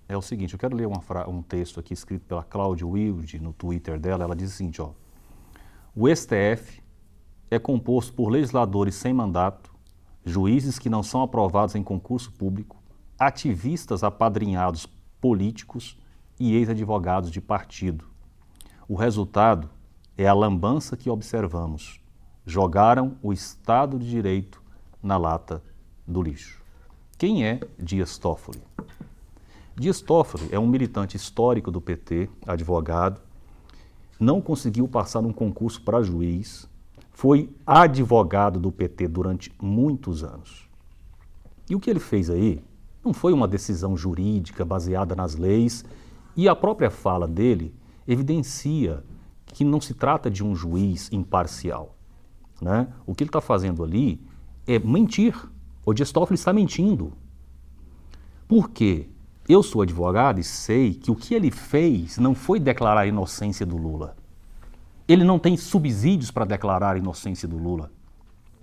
é o seguinte, eu quero ler um texto aqui escrito pela Cláudia Wilde no Twitter dela. Ela diz o seguinte, o STF é composto por legisladores sem mandato, juízes que não são aprovados em concurso público, ativistas apadrinhados políticos e ex-advogados de partido. O resultado é a lambança que observamos. Jogaram o Estado de Direito na lata do lixo. Quem é Dias Toffoli? Dias Toffoli é um militante histórico do PT, advogado, não conseguiu passar num concurso para juiz, foi advogado do PT durante muitos anos. E o que ele fez aí não foi uma decisão jurídica baseada nas leis, e a própria fala dele evidencia que não se trata de um juiz imparcial, né? O que ele está fazendo ali é mentir. O Dias Toffoli está mentindo. Por quê? Eu sou advogado e sei que o que ele fez não foi declarar a inocência do Lula. Ele não tem subsídios para declarar a inocência do Lula.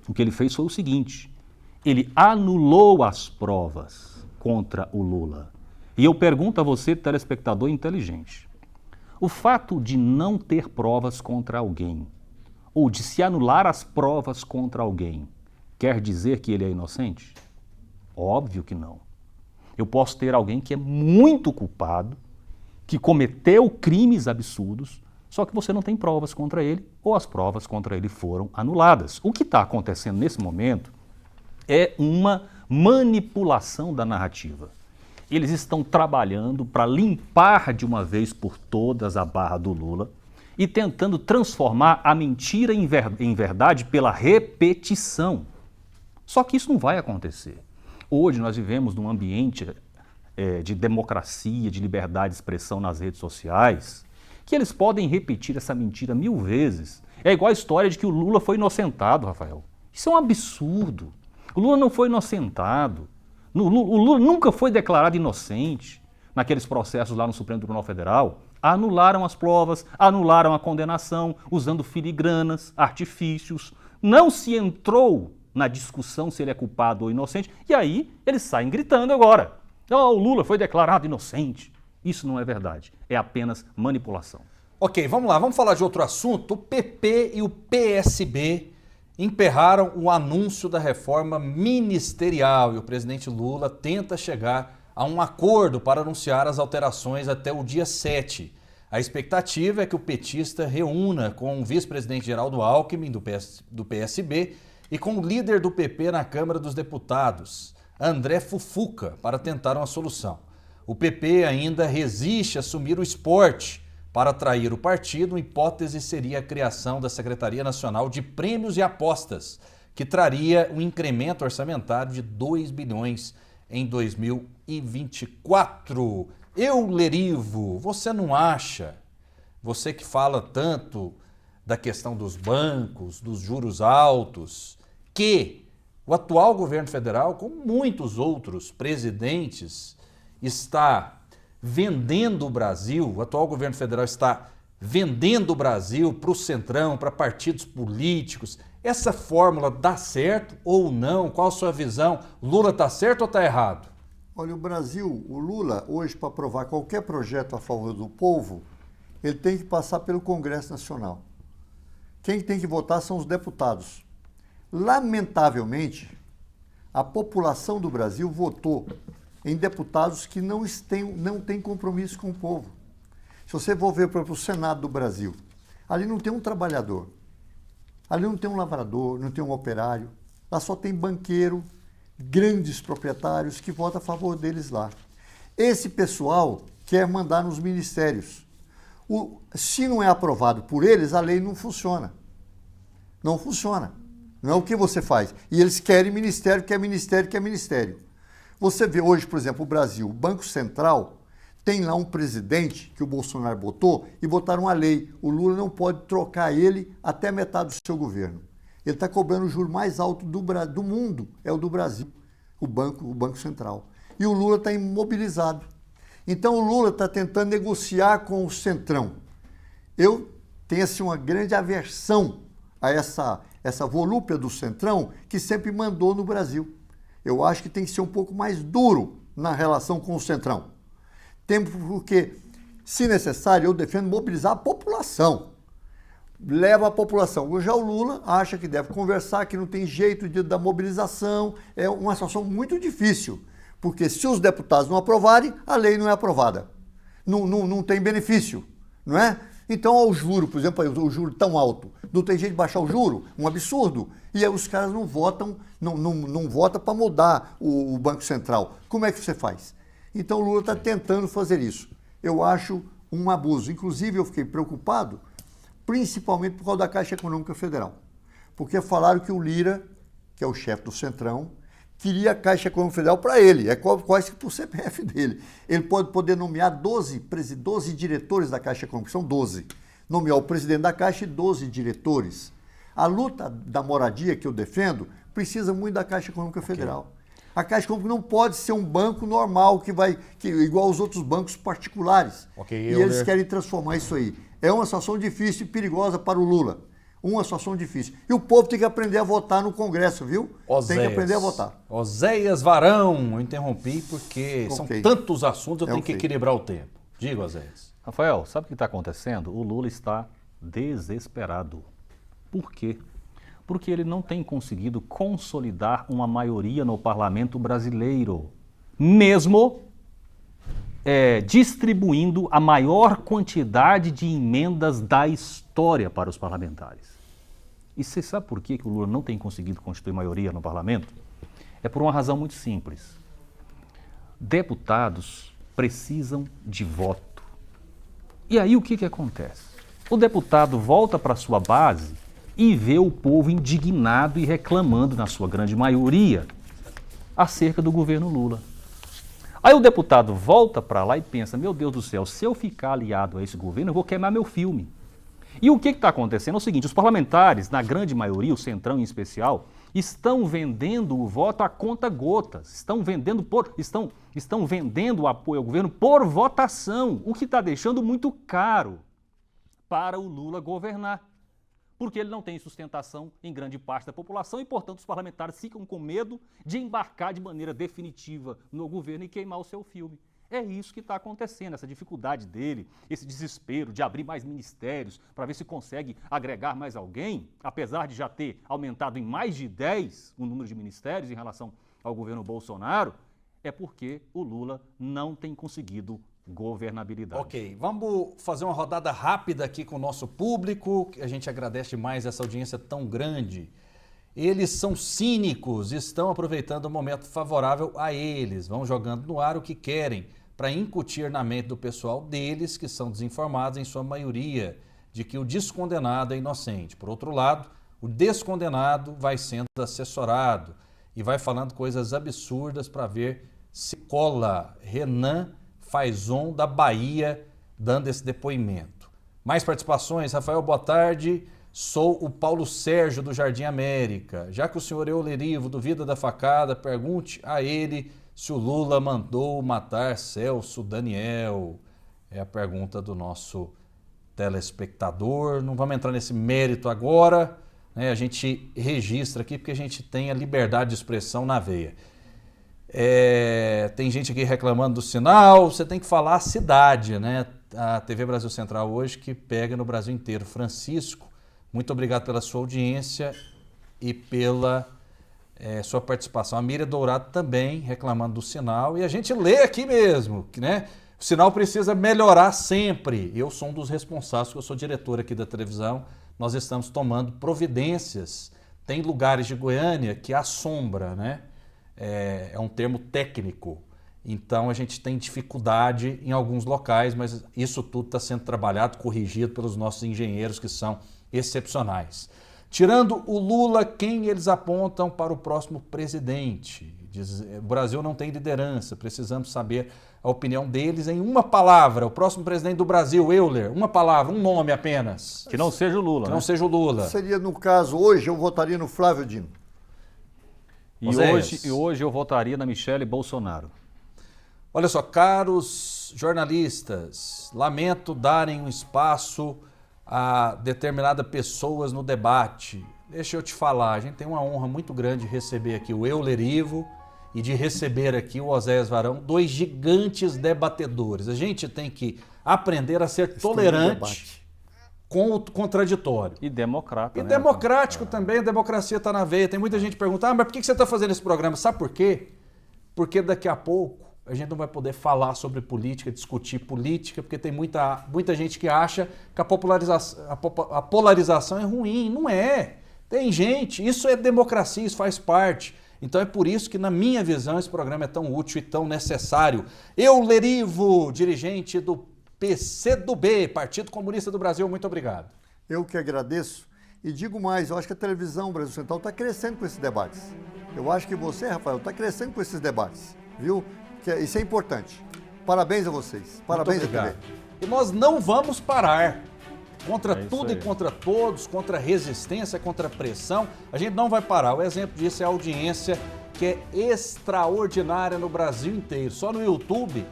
O que ele fez foi o seguinte, ele anulou as provas contra o Lula. E eu pergunto a você, telespectador inteligente, o fato de não ter provas contra alguém, ou de se anular as provas contra alguém, quer dizer que ele é inocente? Óbvio que não. Eu posso ter alguém que é muito culpado, que cometeu crimes absurdos, só que você não tem provas contra ele, ou as provas contra ele foram anuladas. O que está acontecendo nesse momento é uma manipulação da narrativa. Eles estão trabalhando para limpar de uma vez por todas a barra do Lula e tentando transformar a mentira em verdade pela repetição. Só que isso não vai acontecer. Hoje nós vivemos num ambiente de democracia, de liberdade de expressão nas redes sociais, que eles podem repetir essa mentira 1000 vezes. É igual a história de que o Lula foi inocentado, Rafael. Isso é um absurdo. O Lula não foi inocentado. O Lula nunca foi declarado inocente naqueles processos lá no Supremo Tribunal Federal. Anularam as provas, anularam a condenação, usando filigranas, artifícios. Não se entrou na discussão se ele é culpado ou inocente, e aí eles saem gritando agora. Oh, o Lula foi declarado inocente. Isso não é verdade, é apenas manipulação. Ok, vamos lá, vamos falar de outro assunto. O PP e o PSB emperraram o anúncio da reforma ministerial e o presidente Lula tenta chegar a um acordo para anunciar as alterações até o dia 7. A expectativa é que o petista reúna com o vice-presidente Geraldo Alckmin, do PSB, e com o líder do PP na Câmara dos Deputados, André Fufuca, para tentar uma solução. O PP ainda resiste a assumir o esporte. Para atrair o partido, uma hipótese seria a criação da Secretaria Nacional de Prêmios e Apostas, que traria um incremento orçamentário de 2 bilhões em 2024. Lerivo, você não acha, você que fala tanto da questão dos bancos, dos juros altos, que o atual governo federal, como muitos outros presidentes, está vendendo o Brasil, o atual governo federal está vendendo o Brasil para o Centrão, para partidos políticos. Essa fórmula dá certo ou não? Qual a sua visão? Lula está certo ou está errado? Olha, o Brasil, o Lula, hoje, para aprovar qualquer projeto a favor do povo, ele tem que passar pelo Congresso Nacional. Quem tem que votar são os deputados. Lamentavelmente, a população do Brasil votou em deputados que não têm compromisso com o povo. Se você for ver para o Senado do Brasil, ali não tem um trabalhador, ali não tem um lavrador, não tem um operário, lá só tem banqueiro, grandes proprietários que votam a favor deles lá. Esse pessoal quer mandar nos ministérios. Se não é aprovado por eles, a lei não funciona. Não funciona. Não é o que você faz. E eles querem ministério, quer ministério, quer ministério. Você vê hoje, por exemplo, o Brasil, o Banco Central tem lá um presidente que o Bolsonaro botou e botaram uma lei. O Lula não pode trocar ele até metade do seu governo. Ele está cobrando o juro mais alto do mundo, é o do Brasil, o Banco Central. E o Lula está imobilizado. Então o Lula está tentando negociar com o Centrão. Eu tenho assim, uma grande aversão a essa volúpia do Centrão que sempre mandou no Brasil. Eu acho que tem que ser um pouco mais duro na relação com o Centrão. Porque, se necessário, eu defendo mobilizar a população. Leva a população. Já o Lula acha que deve conversar, que não tem jeito da mobilização. É uma situação muito difícil, porque se os deputados não aprovarem, a lei não é aprovada. Não tem benefício, não é? Então, o juro, por exemplo, o juro tão alto, não tem jeito de baixar o juro? Um absurdo. E aí os caras não votam, não votam para mudar o Banco Central. Como é que você faz? Então, o Lula está tentando fazer isso. Eu acho um abuso. Inclusive, eu fiquei preocupado, principalmente por causa da Caixa Econômica Federal. Porque falaram que o Lira, que é o chefe do Centrão, queria a Caixa Econômica Federal para ele, é quase que para o CPF dele. Ele pode poder nomear 12 diretores da Caixa Econômica, são 12. Nomear o presidente da Caixa e 12 diretores. A luta da moradia que eu defendo precisa muito da Caixa Econômica Federal. A Caixa Econômica não pode ser um banco normal, igual aos outros bancos particulares. E eles querem transformar isso aí. É uma situação difícil e perigosa para o Lula. Uma situação difícil. E o povo tem que aprender a votar no Congresso, viu? Tem que aprender a votar. Oséias Varão, eu interrompi porque são tantos assuntos, eu tenho que equilibrar o tempo. Diga, Oséias. Rafael, sabe o que está acontecendo? O Lula está desesperado. Por quê? Porque ele não tem conseguido consolidar uma maioria no parlamento brasileiro. Mesmo distribuindo a maior quantidade de emendas da história para os parlamentares. E você sabe por que o Lula não tem conseguido constituir maioria no parlamento? É por uma razão muito simples. Deputados precisam de voto. E aí o que acontece? O deputado volta para sua base e vê o povo indignado e reclamando, na sua grande maioria, acerca do governo Lula. Aí o deputado volta para lá e pensa, meu Deus do céu, se eu ficar aliado a esse governo, eu vou queimar meu filme. E o que está acontecendo é o seguinte, os parlamentares, na grande maioria, o Centrão em especial, estão vendendo o voto a conta-gotas, estão vendendo o apoio ao governo por votação, o que está deixando muito caro para o Lula governar. Porque ele não tem sustentação em grande parte da população e, portanto, os parlamentares ficam com medo de embarcar de maneira definitiva no governo e queimar o seu filme. É isso que está acontecendo, essa dificuldade dele, esse desespero de abrir mais ministérios para ver se consegue agregar mais alguém, apesar de já ter aumentado em mais de 10 o número de ministérios em relação ao governo Bolsonaro, é porque o Lula não tem conseguido governabilidade. Ok, vamos fazer uma rodada rápida aqui com o nosso público, a gente agradece demais essa audiência tão grande. Eles são cínicos, estão aproveitando o momento favorável a eles, vão jogando no ar o que querem para incutir na mente do pessoal deles, que são desinformados em sua maioria, de que o descondenado é inocente. Por outro lado, o descondenado vai sendo assessorado e vai falando coisas absurdas para ver se cola. Renan Faison, da Bahia, dando esse depoimento. Mais participações? Rafael, boa tarde. Sou o Paulo Sérgio, do Jardim América. Já que o senhor Eulerivo duvida da facada, pergunte a ele se o Lula mandou matar Celso Daniel. É a pergunta do nosso telespectador. Não vamos entrar nesse mérito agora, né? A gente registra aqui porque a gente tem a liberdade de expressão na veia. Tem gente aqui reclamando do sinal, você tem que falar a cidade, né? A TV Brasil Central hoje que pega no Brasil inteiro. Francisco, muito obrigado pela sua audiência e pela sua participação. A Miriam Dourado também reclamando do sinal e a gente lê aqui mesmo, né? O sinal precisa melhorar sempre. Eu sou um dos responsáveis, porque eu sou diretor aqui da televisão, nós estamos tomando providências. Tem lugares de Goiânia que assombra, né? É um termo técnico, então a gente tem dificuldade em alguns locais, mas isso tudo está sendo trabalhado, corrigido pelos nossos engenheiros que são excepcionais. Tirando o Lula, quem eles apontam para o próximo presidente? O Brasil não tem liderança, precisamos saber a opinião deles em uma palavra. O próximo presidente do Brasil, Euler, uma palavra, um nome apenas. Que não seja o Lula. Que não seja o Lula. Seria, no caso, hoje eu votaria no Flávio Dino. E hoje eu votaria na Michele Bolsonaro. Olha só, caros jornalistas, lamento darem um espaço a determinadas pessoas no debate. Deixa eu te falar, a gente tem uma honra muito grande de receber aqui o Eulerivo e de receber aqui o Oséias Varão, dois gigantes debatedores. A gente tem que aprender a ser tolerante com o contraditório. E democrata. E democrático também, a democracia está na veia. Tem muita gente que pergunta, mas por que você está fazendo esse programa? Sabe por quê? Porque daqui a pouco a gente não vai poder falar sobre política, discutir política, porque tem muita gente que acha que a polarização é ruim. Não é. Tem gente, isso é democracia, isso faz parte. Então é por isso que, na minha visão, esse programa é tão útil e tão necessário. Eulerivo, dirigente do PCdoB, Partido Comunista do Brasil, muito obrigado. Eu que agradeço e digo mais, eu acho que a televisão Brasil Central está crescendo com esses debates. Eu acho que você, Rafael, está crescendo com esses debates, viu? Isso é importante. Parabéns a vocês, parabéns a TV. E nós não vamos parar. Contra tudo e contra todos, contra a resistência, contra a pressão, a gente não vai parar. O exemplo disso é a audiência, que é extraordinária no Brasil inteiro. Só no YouTube,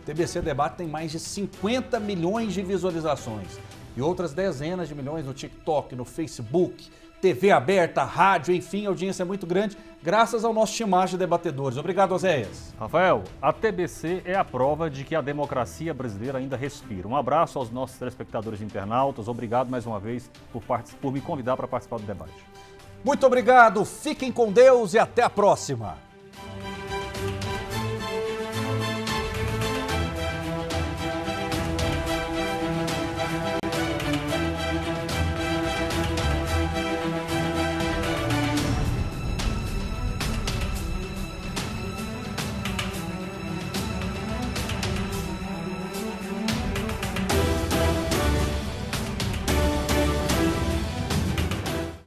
TBC Debate tem mais de 50 milhões de visualizações e outras dezenas de milhões no TikTok, no Facebook, TV aberta, rádio, enfim, a audiência é muito grande, graças ao nosso timagem de debatedores. Obrigado, Oséias. Rafael, a TBC é a prova de que a democracia brasileira ainda respira. Um abraço aos nossos telespectadores e internautas, obrigado mais uma vez por me convidar para participar do debate. Muito obrigado, fiquem com Deus e até a próxima.